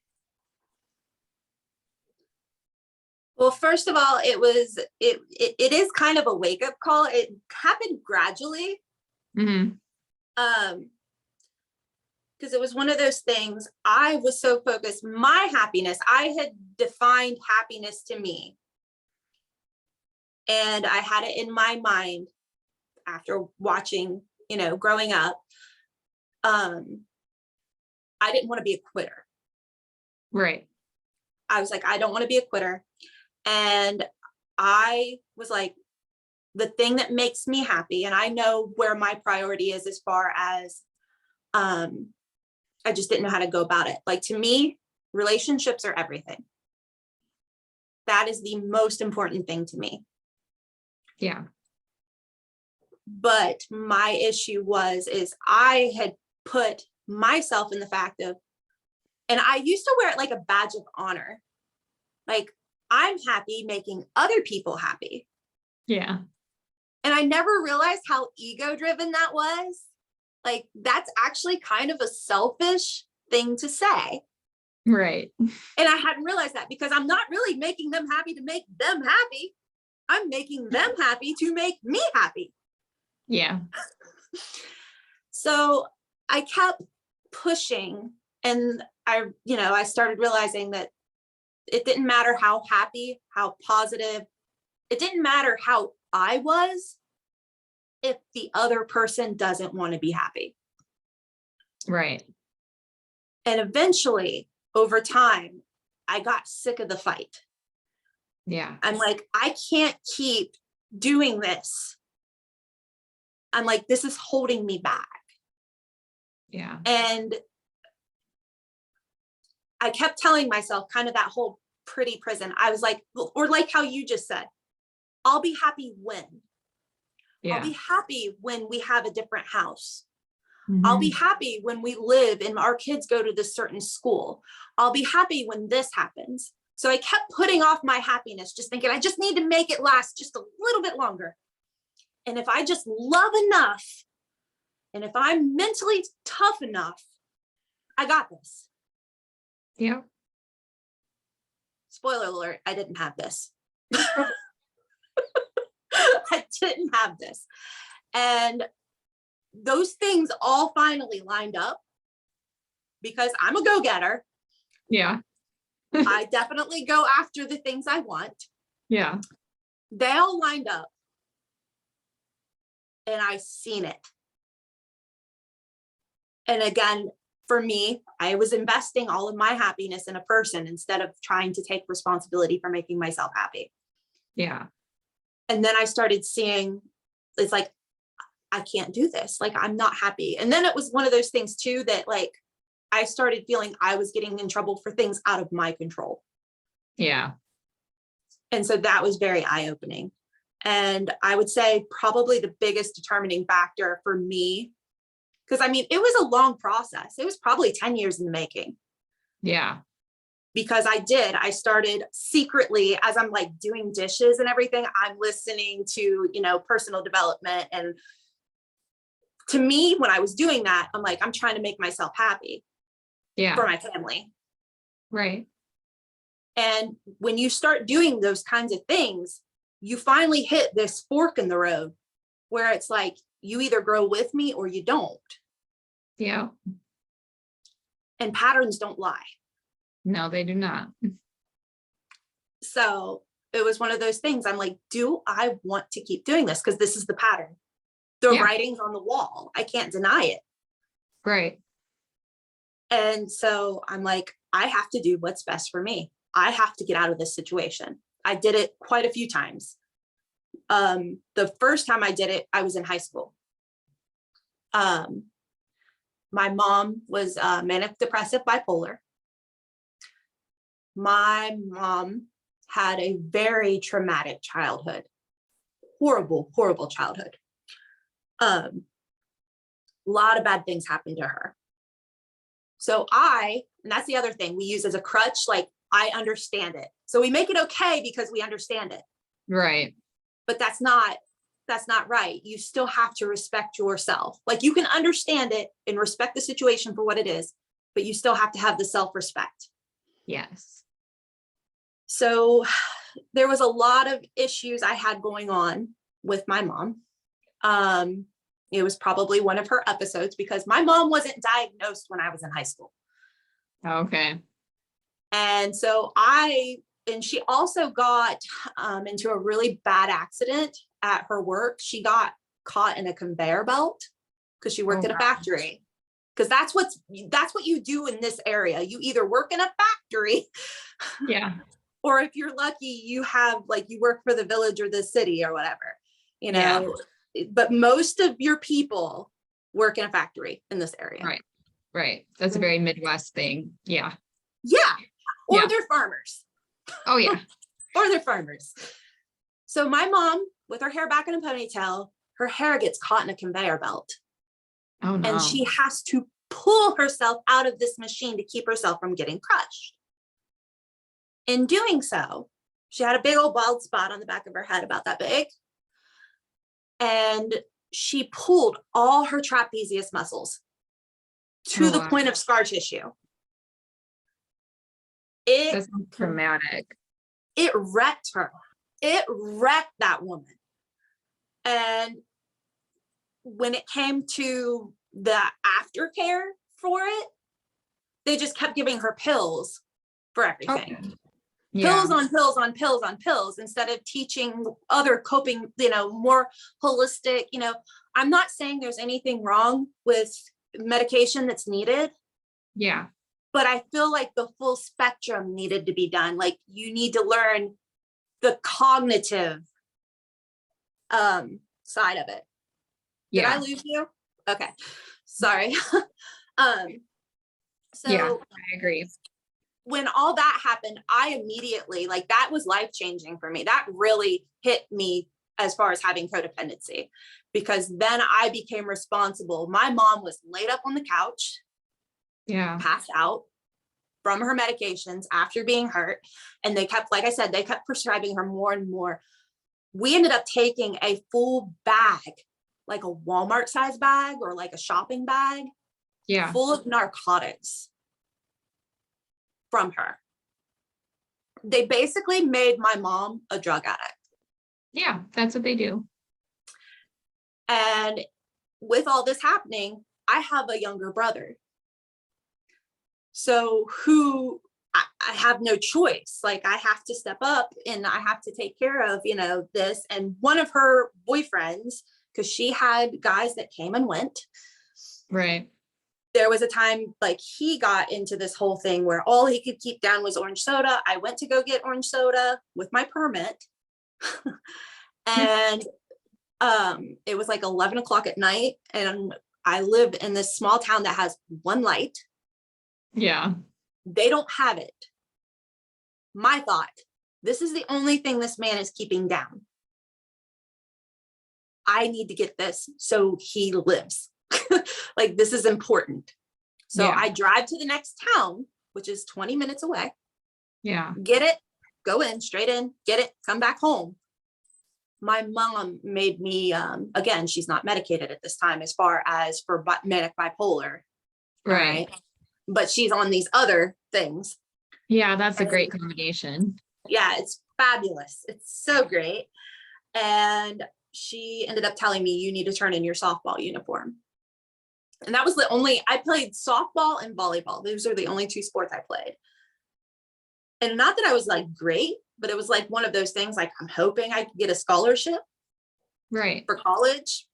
S2: Well, first of all, it is kind of a wake-up call. It happened gradually.
S1: Mm-hmm.
S2: Because it was one of those things. I was so focused, my happiness, I had defined happiness to me. And I had it in my mind after watching, growing up. I didn't want to be a quitter.
S1: Right.
S2: I was like, I don't want to be a quitter. And I was like, the thing that makes me happy, and I know where my priority is as far as, I just didn't know how to go about it. Like, to me, relationships are everything. That is the most important thing to me.
S1: Yeah.
S2: But my issue is I had put myself in the fact of, and I used to wear it like a badge of honor. Like, I'm happy making other people happy.
S1: Yeah.
S2: And I never realized how ego driven that was. Like, that's actually kind of a selfish thing to say.
S1: Right.
S2: And I hadn't realized that, because I'm not really making them happy to make them happy. I'm making them happy to make me happy.
S1: Yeah.
S2: So I kept pushing And I started realizing that it didn't matter how happy, how positive, it didn't matter how I was if the other person doesn't want to be happy.
S1: Right.
S2: And eventually, over time, I got sick of the fight.
S1: Yeah.
S2: I'm like, I can't keep doing this. I'm like, this is holding me back.
S1: Yeah.
S2: And I kept telling myself kind of that whole pretty prison. I was like, or like how you just said, I'll be happy when. I'll be happy when we have a different house. I'll be happy when we live and our kids go to this certain school. I'll be happy when this happens. So I kept putting off my happiness, just thinking, I just need to make it last just a little bit longer. And if I just love enough, and if I'm mentally tough enough, I got this.
S1: Yeah.
S2: Spoiler alert, I didn't have this. I didn't have this. And those things all finally lined up because I'm a go-getter.
S1: Yeah.
S2: I definitely go after the things I want.
S1: Yeah.
S2: They all lined up and I seen it. And again, for me, I was investing all of my happiness in a person instead of trying to take responsibility for making myself happy.
S1: Yeah.
S2: And then I started seeing, it's like, I can't do this. Like, I'm not happy. And then it was one of those things too, that like, I started feeling I was getting in trouble for things out of my control.
S1: Yeah.
S2: And so that was very eye-opening. And I would say probably the biggest determining factor for me, because I mean, it was a long process. It was probably 10 years in the making.
S1: Yeah.
S2: Because I started secretly, as I'm like doing dishes and everything, I'm listening to, personal development. And to me, when I was doing that, I'm like, I'm trying to make myself happy for my family.
S1: Right.
S2: And when you start doing those kinds of things, you finally hit this fork in the road where it's like, you either grow with me or you don't.
S1: Yeah.
S2: And patterns don't lie.
S1: No, they do not.
S2: So it was one of those things. I'm like, do I want to keep doing this? Because this is the pattern. The writing's on the wall. I can't deny it.
S1: Right.
S2: And so I'm like, I have to do what's best for me. I have to get out of this situation. I did it quite a few times. The first time I did it, I was in high school. My mom was manic depressive bipolar. My mom had a very traumatic childhood. Horrible, horrible childhood. A lot of bad things happened to her. So and that's the other thing we use as a crutch, like I understand it. So we make it okay because we understand it.
S1: Right.
S2: But that's not right. You still have to respect yourself. Like you can understand it and respect the situation for what it is, but you still have to have the self-respect.
S1: Yes.
S2: So there was a lot of issues I had going on with my mom. It was probably one of her episodes because my mom wasn't diagnosed when I was in high school.
S1: Okay.
S2: And so she also got into a really bad accident at her work. She got caught in a conveyor belt because she worked in a factory. Because that's what you do in this area. You either work in a factory.
S1: Yeah.
S2: Or if you're lucky, you have you work for the village or the city or whatever, but most of your people work in a factory in this area.
S1: Right. Right. That's a very Midwest thing. Yeah.
S2: Yeah. Or they're farmers.
S1: Oh yeah.
S2: Or they're farmers. So my mom, with her hair back in a ponytail, her hair gets caught in a conveyor belt.
S1: Oh no.
S2: And she has to pull herself out of this machine to keep herself from getting crushed. In doing so, she had a big old bald spot on the back of her head about that big. And she pulled all her trapezius muscles to the point of scar tissue.
S1: That's traumatic.
S2: It wrecked her. It wrecked that woman. And when it came to the aftercare for it, they just kept giving her pills for
S1: Oh,
S2: everything.
S1: yeah.
S2: Pills on pills on pills on pills, instead of teaching other coping, more holistic, I'm not saying there's anything wrong with medication that's needed,
S1: Yeah.
S2: but I feel like the full spectrum needed to be done. Like, you need to learn the cognitive side of it. Did I
S1: Yeah.
S2: lose you? Okay. Sorry. um,
S1: Yeah.
S2: so
S1: I agree.
S2: when all that happened, I immediately, like, that was life-changing for me. That really hit me as far as having codependency, because then I became responsible. My mom was laid up on the couch,
S1: Yeah.
S2: passed out from her medications after being hurt. And they kept, like I said, they kept prescribing her more and more. We ended up taking a full bag, like a Walmart size bag or like a shopping bag,
S1: Yeah.
S2: full of narcotics from her. They basically made my mom a drug addict.
S1: Yeah. That's what they do.
S2: And with all this happening, I have a younger brother. So I have no choice. Like, I have to step up and I have to take care of, this. And one of her boyfriends, because she had guys that came and went.
S1: Right.
S2: There was a time, like, he got into this whole thing where all he could keep down was orange soda. I went to go get orange soda with my permit. And it was like 11 o'clock at night. And I live in this small town that has one light.
S1: Yeah.
S2: They don't have it. My thought, this is the only thing this man is keeping down. I need to get this so he lives. Like, this is important. So
S1: Yeah.
S2: I drive to the next town, which is 20 minutes away,
S1: Yeah.
S2: get it, go in, straight in, get it, come back home. My mom made me, again, she's not medicated at this time as far as for manic bipolar.
S1: Right.
S2: But she's on these other things.
S1: Yeah. That's a great combination.
S2: Yeah, it's fabulous. It's so great. And she ended up telling me, you need to turn in your softball uniform. And that was I played softball and volleyball. Those are the only two sports I played. And not that I was like great, but it was like one of those things, like, I'm hoping I could get a scholarship
S1: Right.
S2: for college.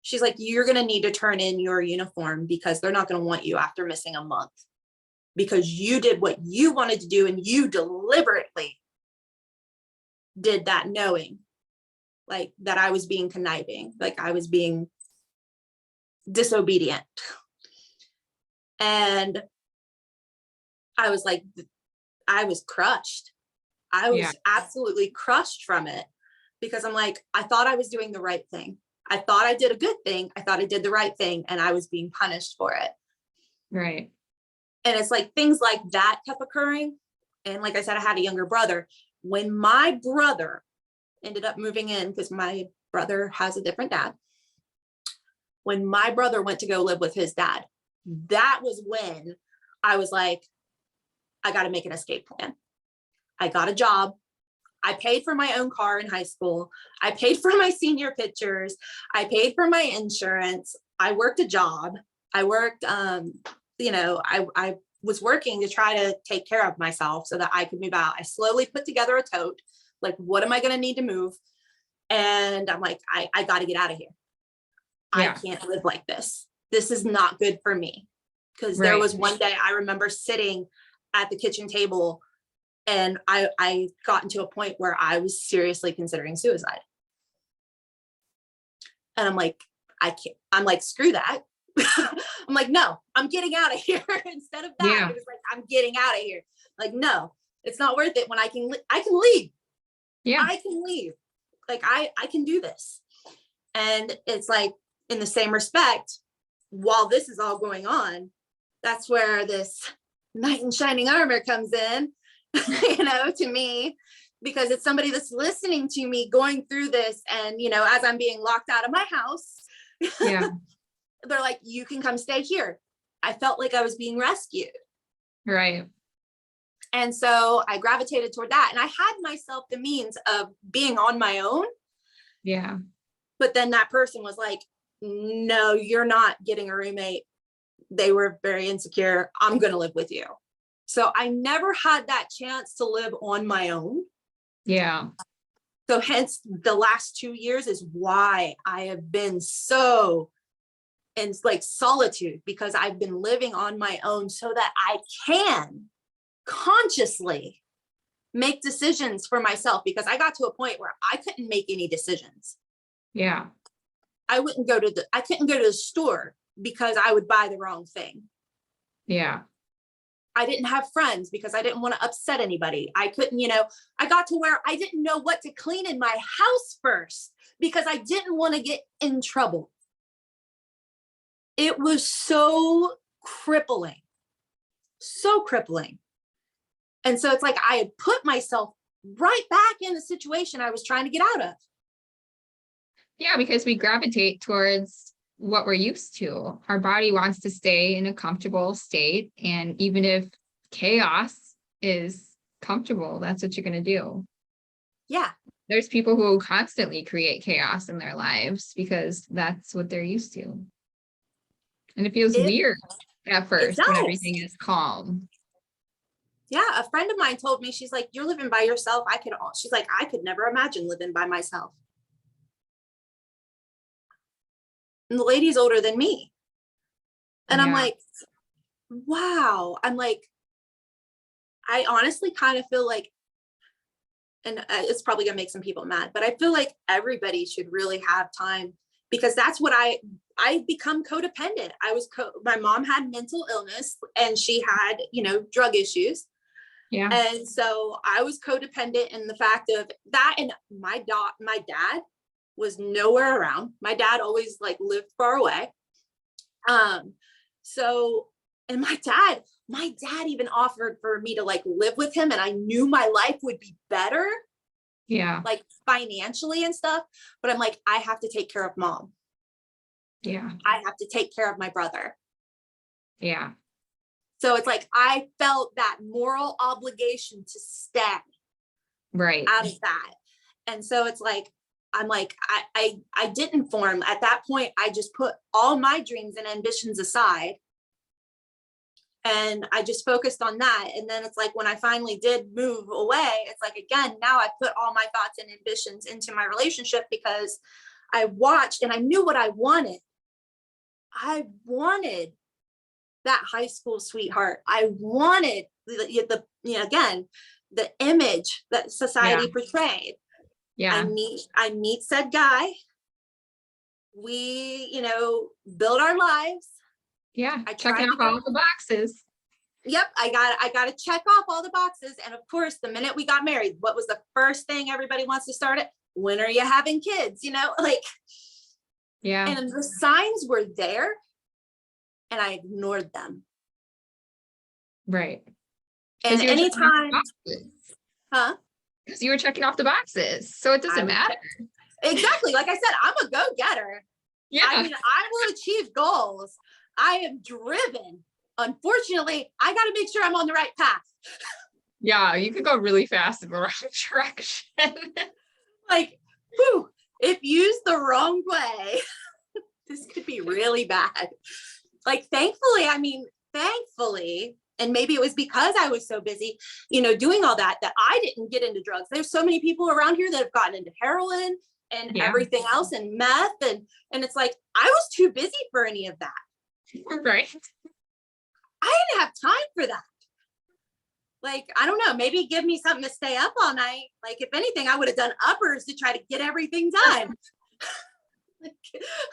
S2: She's like, you're going to need to turn in your uniform because they're not going to want you after missing a month, because you did what you wanted to do and you deliberately did that, knowing like that I was being conniving, like I was being disobedient. And I was like, I was crushed. I was absolutely crushed from it, because I'm like, I thought I was doing the right thing. I thought I did a good thing. I thought I did the right thing, and I was being punished for it.
S1: Right.
S2: And it's like things like that kept occurring. And like I said, I had a younger brother. When my brother ended up moving in, because my brother has a different dad. When my brother went to go live with his dad, that was when I was like, I got to make an escape plan. I got a job. I paid for my own car in high school. I paid for my senior pictures. I paid for my insurance. I worked a job. I worked, I was working to try to take care of myself so that I could move out. I slowly put together a tote. Like, what am I going to need to move? And I'm like, I got to get out of here.
S1: Yeah.
S2: I can't live like this. This is not good for me. Because there
S1: Right.
S2: was one day I remember sitting at the kitchen table, and I got into a point where I was seriously considering suicide. And I'm like, I can't, I'm like, screw that. I'm like, no, I'm getting out of here. Instead of that,
S1: Yeah.
S2: it was like, I'm getting out of here. Like, no, it's not worth it when I can leave.
S1: Yeah.
S2: I can leave. Like, I can do this. And it's like, in the same respect, while this is all going on, that's where this knight in shining armor comes in, to me, because it's somebody that's listening to me going through this. And, as I'm being locked out of my house,
S1: Yeah.
S2: they're like, you can come stay here. I felt like I was being rescued.
S1: Right.
S2: And so I gravitated toward that. And I had myself the means of being on my own.
S1: Yeah.
S2: But then that person was like, no, you're not getting a roommate. they were very insecure. I'm going to live with you. So I never had that chance to live on my own.
S1: Yeah.
S2: So hence the last 2 years is why I have been so in like solitude, because I've been living on my own so that I can consciously make decisions for myself, because I got to a point where I couldn't make any decisions.
S1: Yeah.
S2: I couldn't go to the store because I would buy the wrong thing.
S1: Yeah.
S2: I didn't have friends because I didn't want to upset anybody. I couldn't, I got to where I didn't know what to clean in my house first because I didn't want to get in trouble. It was so crippling. And so it's like I had put myself right back in the situation I was trying to get out of.
S1: Yeah, because we gravitate towards what we're used to. Our body wants to stay in a comfortable state. And even if chaos is comfortable, that's what you're going to do.
S2: Yeah.
S1: There's people who constantly create chaos in their lives because that's what they're used to. And it feels weird at first when everything is calm.
S2: Yeah. A friend of mine told me, she's like, you're living by yourself. She's like, I could never imagine living by myself. And the lady's older than me. And yeah. I'm like, wow. I'm like, I honestly kind of feel like, and it's probably gonna make some people mad, but I feel like everybody should really have time, because that's what I become codependent. My mom had mental illness and she had, drug issues.
S1: Yeah.
S2: And so I was codependent in the fact of that. And my dad was nowhere around. My dad always lived far away. So, and my dad even offered for me to live with him, and I knew my life would be better.
S1: Yeah.
S2: Financially and stuff. But I'm like, I have to take care of mom.
S1: Yeah.
S2: I have to take care of my brother.
S1: Yeah.
S2: So it's like, I felt that moral obligation to stay
S1: right
S2: out of that. And so it's like, I'm like, I didn't form at that point. I just put all my dreams and ambitions aside. And I just focused on that. And then it's like, when I finally did move away, it's like, again, now I put all my thoughts and ambitions into my relationship, because I watched and I knew what I wanted. I wanted that high school sweetheart. I wanted again, the image that society portrayed.
S1: Yeah.
S2: I meet said guy. We, build our lives.
S1: Yeah. Checking off all the boxes.
S2: Yep. I got to check off all the boxes. And of course, the minute we got married, what was the first thing everybody wants to start it? When are you having kids? Yeah. And the signs were there and I ignored them.
S1: Right.
S2: And anytime,
S1: because you were checking off the boxes, so it doesn't matter.
S2: Exactly. Like I said, I'm a go-getter.
S1: Yeah.
S2: I mean, I will achieve goals. I am driven. Unfortunately, I got to make sure I'm on the right path.
S1: Yeah, you could go really fast in the wrong direction.
S2: If used the wrong way, this could be really bad. Thankfully, and maybe it was because I was so busy, doing all that I didn't get into drugs. There's so many people around here that have gotten into heroin and everything else, and meth. And it's like, I was too busy for any of that.
S1: Right.
S2: I didn't have time for that. I don't know, maybe give me something to stay up all night. If anything, I would have done uppers to try to get everything done.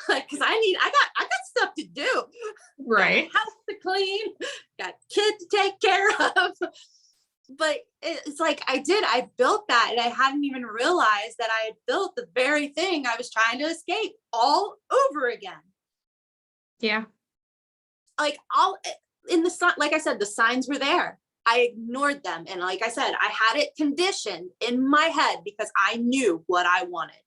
S2: Cause I got stuff to do.
S1: Right.
S2: Got house to clean, got kids to take care of. But it's like, I built that, and I hadn't even realized that I had built the very thing I was trying to escape all over again.
S1: Yeah.
S2: In the sun, like I said, the signs were there. I ignored them. And like I said, I had it conditioned in my head because I knew what I wanted.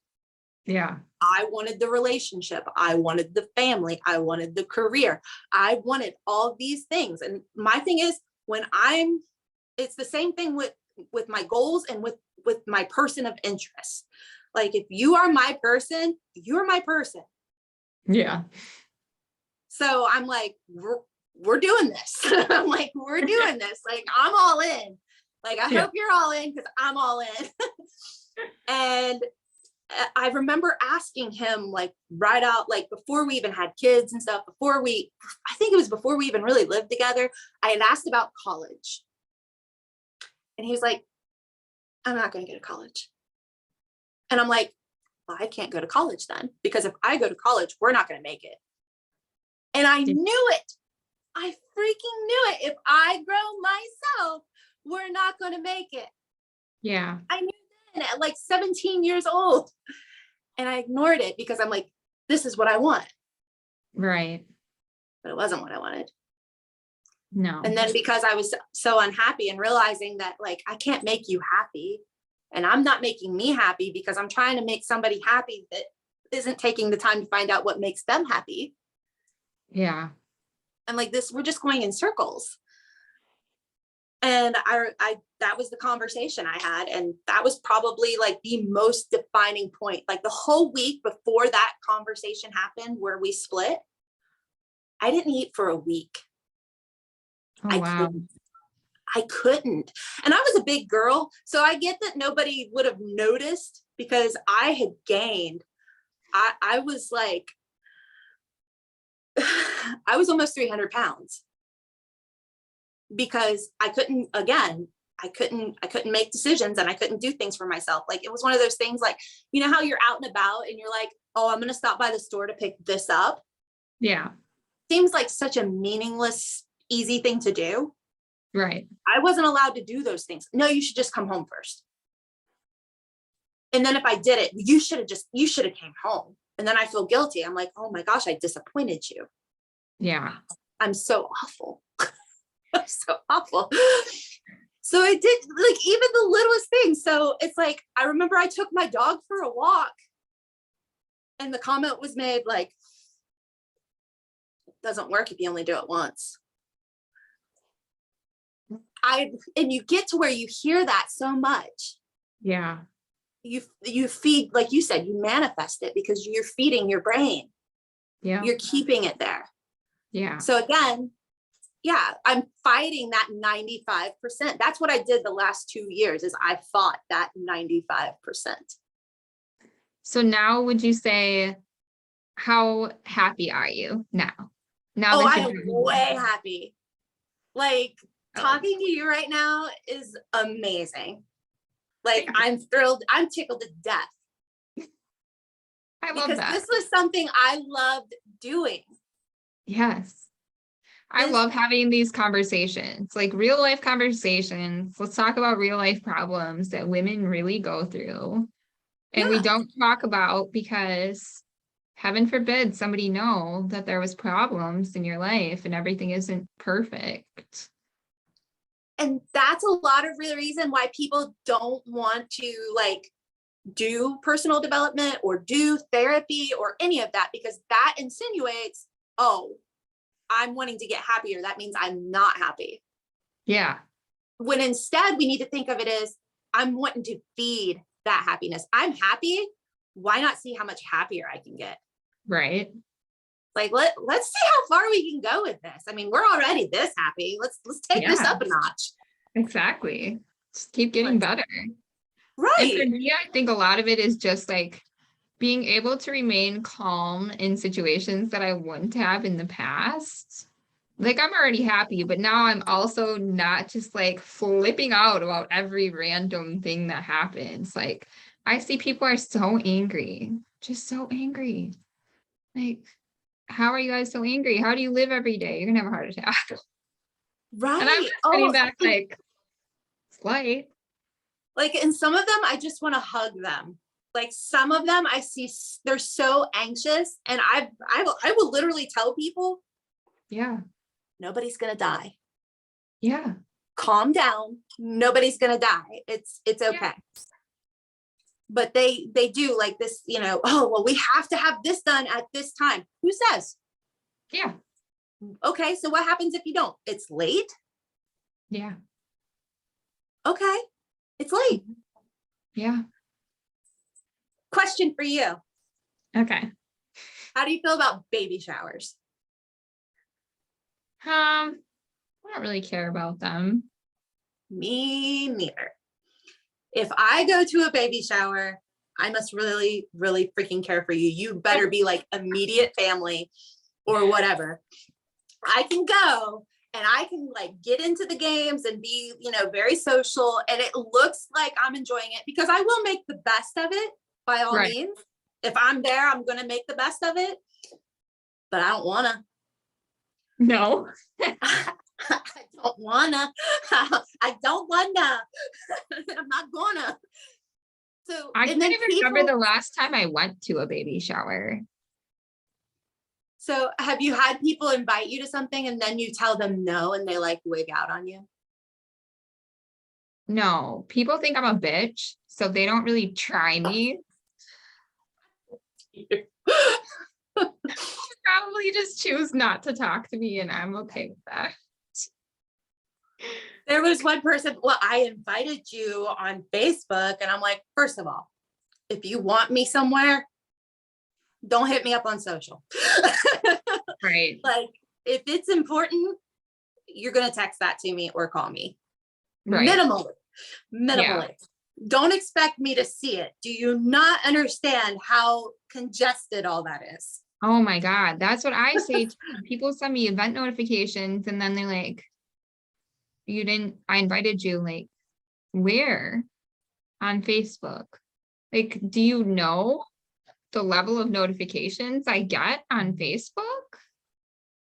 S1: Yeah.
S2: I wanted the relationship. I wanted the family. I wanted the career. I wanted all these things. And my thing is, it's the same thing with my goals and with my person of interest. If you are my person, you're my person.
S1: Yeah.
S2: So I'm like, we're doing this. I'm like, we're doing this. Like, I'm all in. Like, I hope you're all in because I'm all in. And I remember asking him, like, right out, like, before we even had kids and stuff, I think it was before we even really lived together, I had asked about college. And he was like, I'm not going to go to college. And I'm like, well, I can't go to college then, because if I go to college, we're not going to make it. And I knew it. I freaking knew it. If I grow myself, we're not going to make it.
S1: Yeah.
S2: I knew then at like 17 years old. And I ignored it because I'm like, this is what I want.
S1: Right.
S2: But it wasn't what I wanted.
S1: No.
S2: And then because I was so unhappy and realizing that, like, I can't make you happy, and I'm not making me happy because I'm trying to make somebody happy that isn't taking the time to find out what makes them happy.
S1: Yeah.
S2: And like this, we're just going in circles. And I that was the conversation I had. And that was probably like the most defining point. Like the whole week before that conversation happened where we split, I didn't eat for a week.
S1: Oh, wow.
S2: I couldn't. And I was a big girl. So I get that nobody would have noticed because I had gained. I was like, I was almost 300 pounds. Because I couldn't make decisions and I couldn't do things for myself. Like it was one of those things like, you know how you're out and about and you're like, oh, I'm going to stop by the store to pick this up.
S1: Yeah.
S2: Seems like such a meaningless, easy thing to do.
S1: Right.
S2: I wasn't allowed to do those things. No, you should just come home first. And then if I did it, you should have came home. And then I feel guilty. I'm like, oh my gosh, I disappointed you.
S1: Yeah.
S2: I'm so awful. So awful. So I did like even the littlest things. So it's like, I remember I took my dog for a walk and the comment was made like, it doesn't work if you only do it once. And you get to where you hear that so much.
S1: Yeah.
S2: You feed, like you said, you manifest it because you're feeding your brain.
S1: Yeah.
S2: You're keeping it there.
S1: Yeah.
S2: So again, yeah, I'm fighting that 95%. That's what I did the last 2 years is I fought that 95%.
S1: So now would you say, how happy are you now?
S2: Oh,
S1: That
S2: I am way happy. Like talking to you right now is amazing. Like I'm thrilled. I'm tickled to death.
S1: I love that.
S2: This was something I loved doing.
S1: Yes. I love having these conversations, like real life conversations. Let's talk about real life problems that women really go through. And we don't talk about because heaven forbid somebody know that there was problems in your life and everything isn't perfect.
S2: And that's a lot of the reason why people don't want to like do personal development or do therapy or any of that, because that insinuates, oh, I'm wanting to get happier. That means I'm not happy.
S1: Yeah.
S2: When instead we need to think of it as I'm wanting to feed that happiness. I'm happy. Why not see how much happier I can get?
S1: Right.
S2: Like let's see how far we can go with this. I mean, we're already this happy. Let's take this up a notch.
S1: Exactly. Just keep getting better.
S2: Right.
S1: And for me, I think a lot of it is just like being able to remain calm in situations that I wouldn't have in the past. Like I'm already happy, but now I'm also not just like flipping out about every random thing that happens. Like I see people are so angry, just so angry. Like, how are you guys so angry? How do you live every day? You're gonna have a heart attack.
S2: Right.
S1: And I'm just sitting back like, it's light.
S2: Like, and some of them, I just want to hug them. Like some of them I see, they're so anxious. And I will literally tell people,
S1: yeah,
S2: nobody's going to die.
S1: Yeah.
S2: Calm down. Nobody's going to die. It's okay. Yeah. But they do like this, you know, oh, well, we have to have this done at this time. Who says?
S1: Yeah.
S2: Okay. So what happens if you don't? It's late.
S1: Yeah.
S2: Okay. It's late.
S1: Yeah.
S2: Question for you.
S1: Okay.
S2: How do you feel about baby showers?
S1: I don't really care about them.
S2: Me neither. If I go to a baby shower, I must really, really freaking care for you. You better be like immediate family or whatever. I can go and I can like get into the games and be, very social. And it looks like I'm enjoying it because I will make the best of it by all
S1: Right.
S2: means. If I'm there, I'm going to make the best of it, but I don't want to.
S1: No.
S2: I don't wanna. I don't wanna. I'm not gonna. So,
S1: I
S2: and
S1: can't
S2: then
S1: even remember
S2: people.
S1: the last time I went to a baby shower.
S2: So, have you had people invite you to something and then you tell them no and they like wig out on you?
S1: No, people think I'm a bitch, so they don't really try me. Probably just choose not to talk to me, and I'm okay with that.
S2: There was one person, well, I invited you on Facebook, and I'm like, first of all, if you want me somewhere, don't hit me up on social.
S1: Right.
S2: Like, if it's important, you're going to text that to me or call me.
S1: Right.
S2: Minimally.
S1: Yeah.
S2: Don't expect me to see it. Do you not understand how congested all that is?
S1: Oh my God. That's what I say too. People send me event notifications and then they're like, I invited you, like, where? On Facebook. Like, do you know the level of notifications I get on Facebook?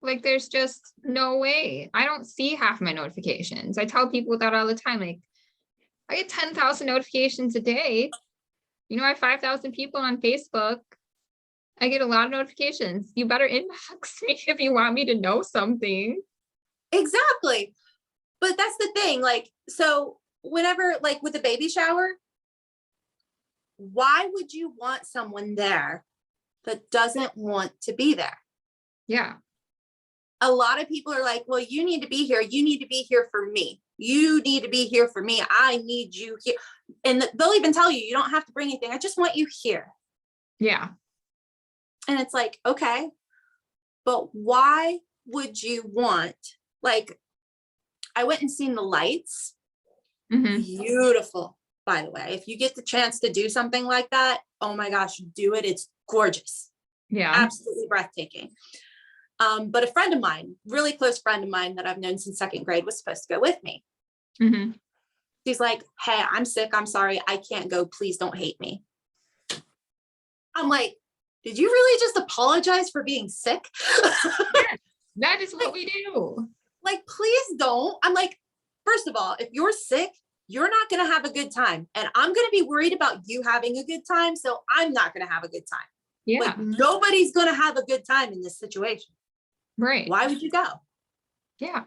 S1: Like, there's just no way. I don't see half my notifications. I tell people that all the time. Like, I get 10,000 notifications a day. I have 5,000 people on Facebook. I get a lot of notifications. You better inbox me if you want me to know something.
S2: Exactly. But that's the thing. Like, so whenever, like with a baby shower, why would you want someone there that doesn't want to be there?
S1: Yeah.
S2: A lot of people are like, well, you need to be here. You need to be here for me. You need to be here for me. I need you here. And they'll even tell you, you don't have to bring anything. I just want you here.
S1: Yeah.
S2: And it's like, okay, but why would you want, like, I went and seen the lights.
S1: Mm-hmm.
S2: Beautiful, by the way. If you get the chance to do something like that, oh my gosh, do it. It's gorgeous.
S1: Yeah.
S2: Absolutely breathtaking. But a friend of mine, really close friend of mine that I've known since second grade, was supposed to go with me.
S1: Mm-hmm.
S2: She's like, hey, I'm sick. I'm sorry. I can't go. Please don't hate me. I'm like, did you really just apologize for being sick?
S1: Yeah, that is what we do.
S2: Like, please don't. I'm like, first of all, if you're sick, you're not going to have a good time. And I'm going to be worried about you having a good time. So I'm not going to have a good time.
S1: Yeah.
S2: Like, nobody's going to have a good time in this situation.
S1: Right.
S2: Why would you go?
S1: Yeah.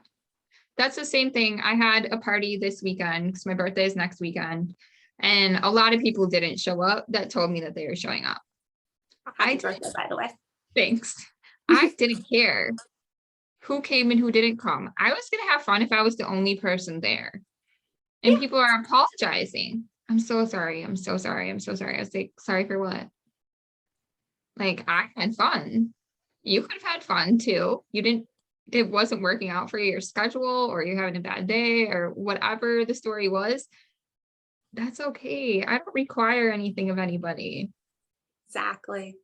S1: That's the same thing. I had a party this weekend because my birthday is next weekend. And a lot of people didn't show up that told me that they were showing up.
S2: Happy birthday, by the way.
S1: Thanks. I didn't care who came and who didn't come. I was going to have fun if I was the only person there. And
S2: Yeah.
S1: people are apologizing. I'm so sorry. I'm so sorry. I'm so sorry. I was like, sorry for what? Like, I had fun. You could have had fun too. It wasn't working out for your schedule, or you're having a bad day, or whatever the story was. That's okay. I don't require anything of anybody.
S2: Exactly.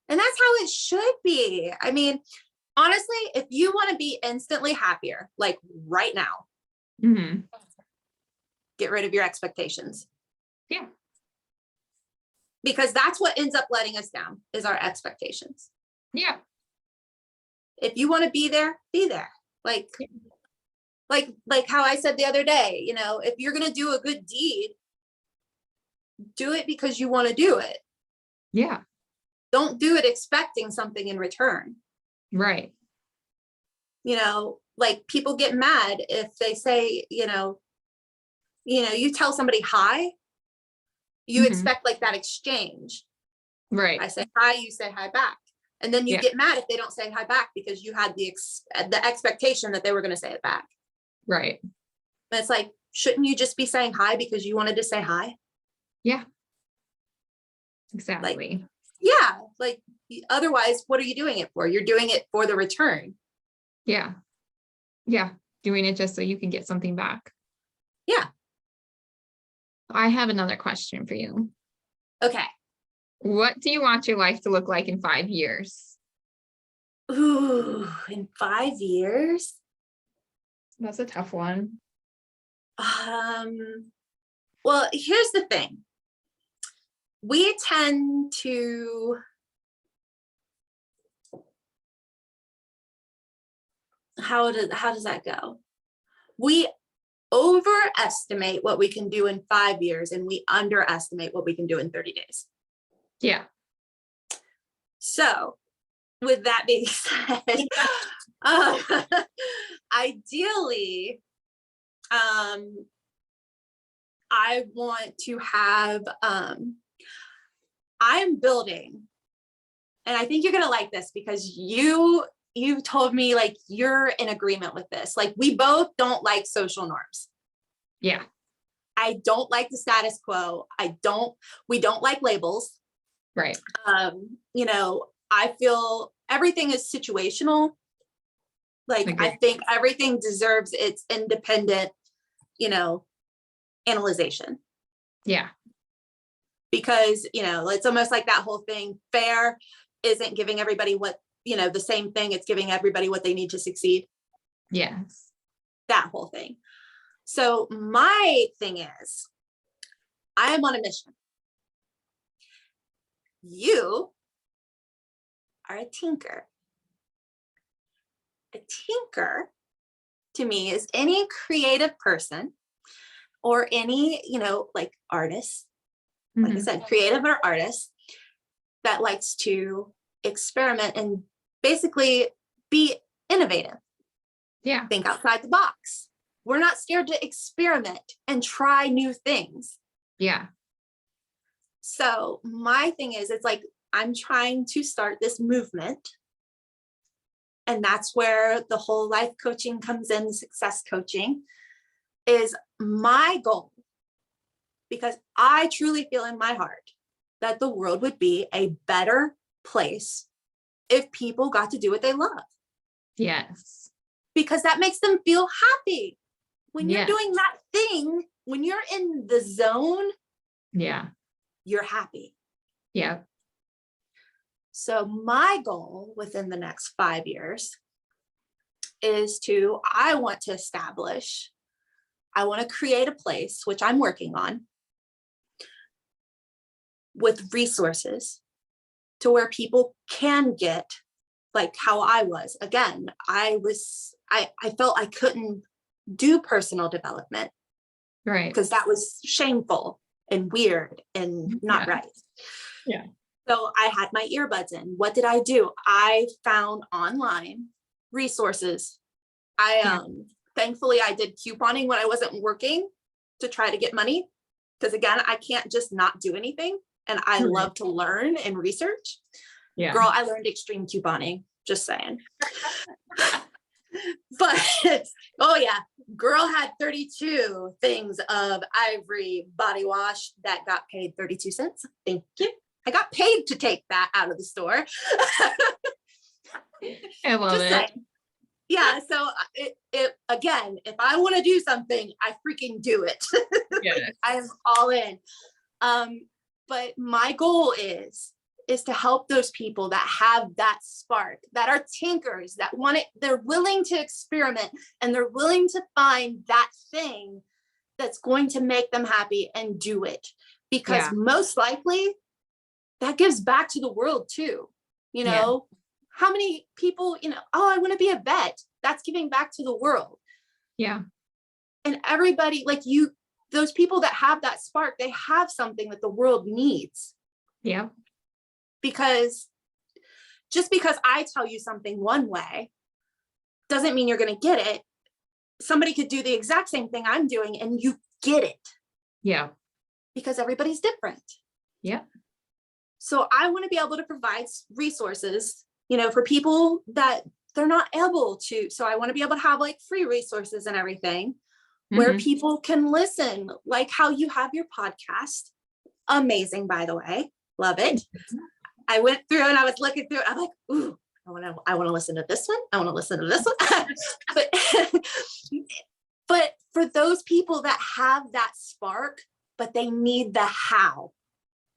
S2: And that's how it should be. I mean, honestly, if you want to be instantly happier, like right now,
S1: Mm-hmm.
S2: get rid of your expectations.
S1: Yeah.
S2: Because that's what ends up letting us down is our expectations.
S1: Yeah.
S2: If you want to be there, be there. Like how I said the other day, if you're going to do a good deed, do it because you want to do it.
S1: Yeah.
S2: Don't do it expecting something in return.
S1: Right.
S2: Like people get mad if they say, you tell somebody hi, you
S1: Mm-hmm.
S2: expect like that exchange.
S1: Right.
S2: I say hi, you say hi back. And then you
S1: Yeah.
S2: get mad if they don't say hi back because you had the expectation that they were going to say it back.
S1: Right.
S2: But it's like, shouldn't you just be saying hi because you wanted to say hi?
S1: Yeah. Exactly.
S2: Yeah. Like otherwise, what are you doing it for? You're doing it for the return.
S1: Yeah. Yeah. Doing it just so you can get something back.
S2: Yeah.
S1: I have another question for you.
S2: Okay.
S1: What do you want your life to look like in 5 years?
S2: Ooh, in 5 years?
S1: That's a tough one.
S2: Well, here's the thing. We tend to, how does that go? We overestimate what we can do in 5 years and we underestimate what we can do in 30 days.
S1: Yeah.
S2: So with that being said, ideally, I want to have, I'm building, and I think you're going to like this because you told me like you're in agreement with this. Like we both don't like social norms.
S1: Yeah.
S2: I don't like the status quo. We don't like labels.
S1: Right.
S2: You know, I feel everything is situational. Like
S1: Agree.
S2: I think everything deserves its independent, you know, analyzation.
S1: Yeah.
S2: Because, you know, it's almost like that whole thing, fair isn't giving everybody what, you know, the same thing, it's giving everybody what they need to succeed.
S1: Yes.
S2: That whole thing. So my thing is, I am on a mission. You are a tinker. A tinker to me is any creative person or any, you know, like artist, like I said, creative or artist that likes to experiment and basically be innovative.
S1: Yeah.
S2: Think outside the box. We're not scared to experiment and try new things.
S1: Yeah.
S2: So my thing is, it's like, I'm trying to start this movement. And that's where the whole life coaching comes in, success coaching is my goal. Because I truly feel in my heart that the world would be a better place if people got to do what they love.
S1: Yes.
S2: Because that makes them feel happy. When you're
S1: Yeah.
S2: doing that thing, when you're in the zone,
S1: Yeah.
S2: you're happy.
S1: Yeah.
S2: So my goal within the next 5 years is I want to create a place, which I'm working on, with resources to where people can get, like how I was. Again, I felt I couldn't do personal development.
S1: Right.
S2: Because that was shameful and weird and not right.
S1: Yeah.
S2: So I had my earbuds in. What did I do? I found online resources. Thankfully I did couponing when I wasn't working to try to get money. Because again, I can't just not do anything. And I love to learn and research.
S1: Yeah.
S2: Girl, I learned extreme couponing, just saying. But oh yeah, girl had 32 things of Ivory body wash that got paid 32 cents. Thank you. I got paid to take that out of the store.
S1: I love
S2: just
S1: it.
S2: saying. Yeah, so it again, if I want to do something, I freaking do it.
S1: Yes.
S2: I am all in. But my goal is to help those people that have that spark, that are tinkers, that want it, they're willing to experiment and they're willing to find that thing that's going to make them happy and do it. Because most likely that gives back to the world too. You know, how many people, you know, oh, I want to be a vet. That's giving back to the world.
S1: Yeah.
S2: And everybody, like you, those people that have that spark, they have something that the world needs.
S1: Yeah.
S2: Because just because I tell you something one way doesn't mean you're going to get it. Somebody could do the exact same thing I'm doing and you get it.
S1: Yeah.
S2: Because everybody's different.
S1: Yeah.
S2: So I want to be able to provide resources, you know, for people that they're not able to. So I want to be able to have like free resources and everything where people can listen, like how you have your podcast. Amazing, by the way. Love it. I went through and I was looking through it. I'm like, ooh, I want to listen to this one. I want to listen to this one. but but for those people that have that spark, but they need the how.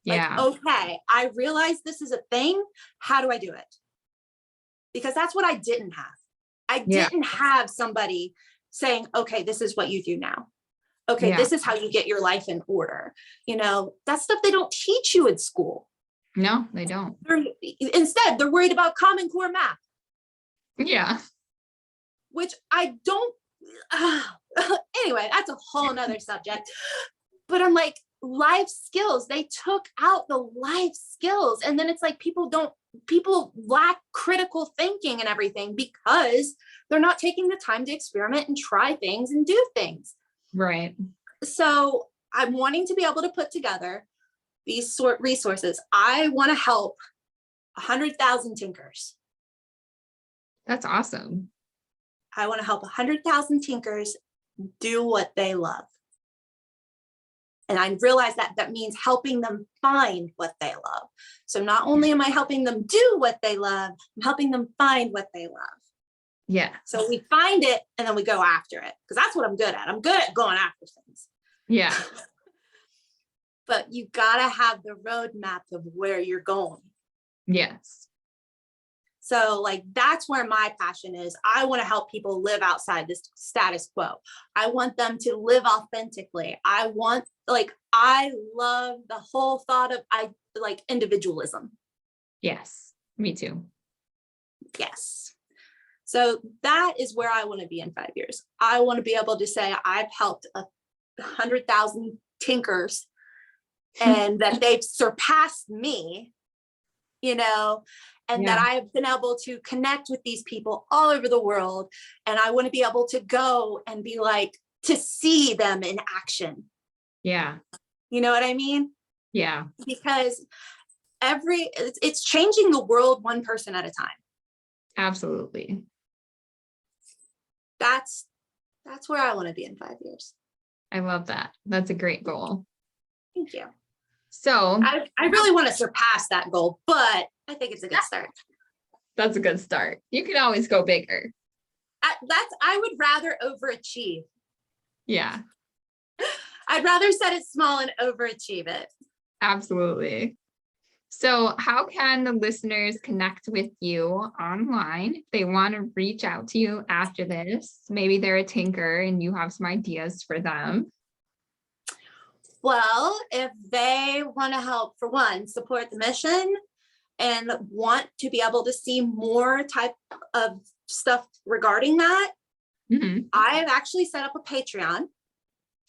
S2: Like,
S1: Yeah.
S2: okay, I realize this is a thing. How do I do it? Because that's what I didn't have. I
S1: Yeah.
S2: didn't have somebody saying, okay, this is what you do now. Okay,
S1: Yeah.
S2: this is how you get your life in order. That stuff they don't teach you in school.
S1: No, they don't.
S2: Instead, they're worried about Common Core math,
S1: Yeah.
S2: which I don't. Anyway, that's a whole nother subject. But I'm like, life skills, they took out the life skills. And then it's like people lack critical thinking and everything because they're not taking the time to experiment and try things and do things.
S1: Right.
S2: So I'm wanting to be able to put together these sort resources. I want to help 100,000 tinkers.
S1: That's awesome.
S2: I want to help 100,000 tinkers do what they love. And I realize that means helping them find what they love. So not only am I helping them do what they love, I'm helping them find what they love.
S1: Yeah.
S2: So we find it and then we go after it, because that's what I'm good at. I'm good at going after things.
S1: Yeah.
S2: But you gotta have the roadmap of where you're going.
S1: Yes.
S2: So like, that's where my passion is. I want to help people live outside this status quo. I want them to live authentically. I love the whole thought of individualism.
S1: Yes. Me too.
S2: Yes. So that is where I want to be in 5 years. I want to be able to say I've helped 100,000 tinkers and that they've surpassed me, and that I've been able to connect with these people all over the world. And I want to be able to go and be like, to see them in action.
S1: Yeah.
S2: You know what I mean?
S1: Yeah.
S2: Because it's changing the world one person at a time.
S1: Absolutely.
S2: That's where I want to be in 5 years.
S1: I love that. That's a great goal.
S2: Thank you.
S1: So
S2: I really want to surpass that goal, but I think it's a good start.
S1: That's a good start. You can always go bigger.
S2: I would rather overachieve.
S1: Yeah.
S2: I'd rather set it small and overachieve it.
S1: Absolutely. So how can the listeners connect with you online if they want to reach out to you after this? Maybe they're a tinker and you have some ideas for them.
S2: Well, if they want to help, for one, support the mission and want to be able to see more type of stuff regarding that, I have actually set up a Patreon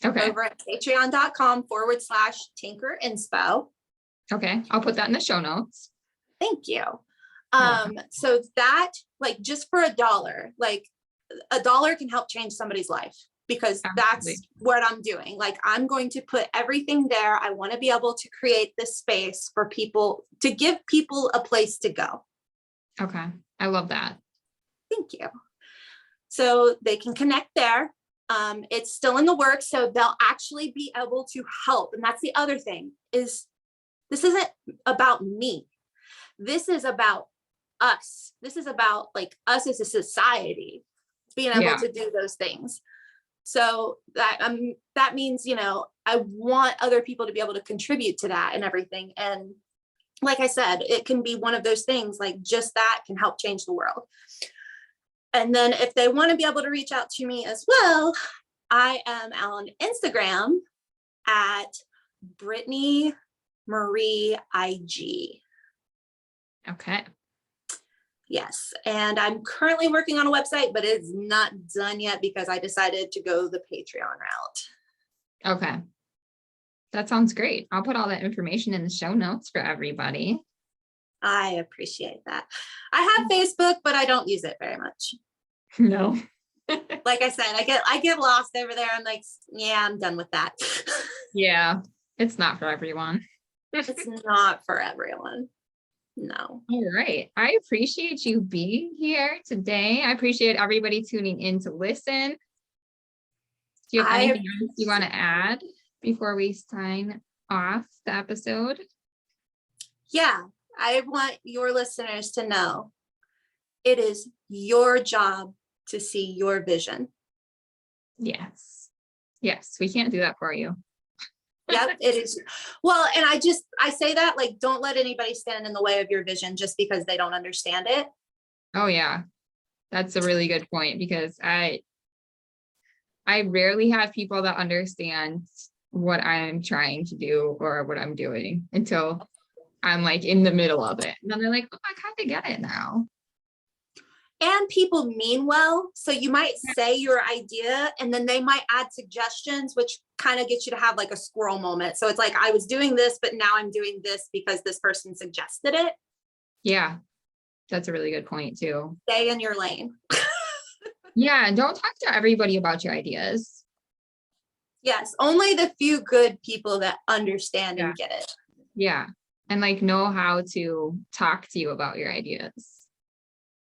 S2: over at patreon.com/tinkerinspo.
S1: Okay, I'll put that in the show notes.
S2: Thank you. So that, just for $1, $1 can help change somebody's life, because that's what I'm doing. I'm going to put everything there. I want to be able to create this space for people, to give people a place to go.
S1: Okay, I love that.
S2: Thank you. So they can connect there. It's still in the works, so they'll actually be able to help. And that's the other thing, is this isn't about me. This is about us. This is about us as a society being able to do those things. So that means, I want other people to be able to contribute to that and everything. And like I said, it can be one of those things, just that can help change the world. And then if they want to be able to reach out to me as well, I am on Instagram at Brittany Marie IG.
S1: Okay.
S2: Yes. And I'm currently working on a website, but it's not done yet because I decided to go the Patreon route.
S1: Okay. That sounds great. I'll put all that information in the show notes for everybody.
S2: I appreciate that. I have Facebook, but I don't use it very much.
S1: No.
S2: Like I said, I get lost over there. I'm like, yeah, I'm done with that.
S1: Yeah, it's not for everyone.
S2: It's not for everyone. No.
S1: All right. I appreciate you being here today. I appreciate everybody tuning in to listen. Do you have anything else you want to add before we sign off the episode?
S2: Yeah, I want your listeners to know it is your job to see your vision.
S1: Yes. Yes, we can't do that for you.
S2: Yep, it is. Well, and I say that, like, don't let anybody stand in the way of your vision just because they don't understand it.
S1: Oh yeah, that's a really good point, because I rarely have people that understand what I'm trying to do or what I'm doing until I'm like in the middle of it. And then they're like, oh, I kind of get it now.
S2: And people mean well. So you might say your idea and then they might add suggestions, which kind of gets you to have like a squirrel moment. So it's like, I was doing this, but now I'm doing this because this person suggested it.
S1: Yeah, that's a really good point too.
S2: Stay in your lane.
S1: Yeah, and don't talk to everybody about your ideas.
S2: Yes, only the few good people that understand
S1: Yeah.
S2: and get it.
S1: Yeah, and like know how to talk to you about your ideas.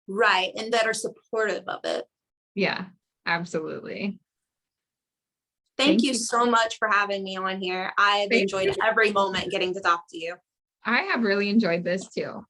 S2: Right, and that are supportive of it.
S1: Yeah, absolutely.
S2: Thank you so much for having me on here. I've enjoyed every moment getting to talk to you.
S1: I have really enjoyed this too.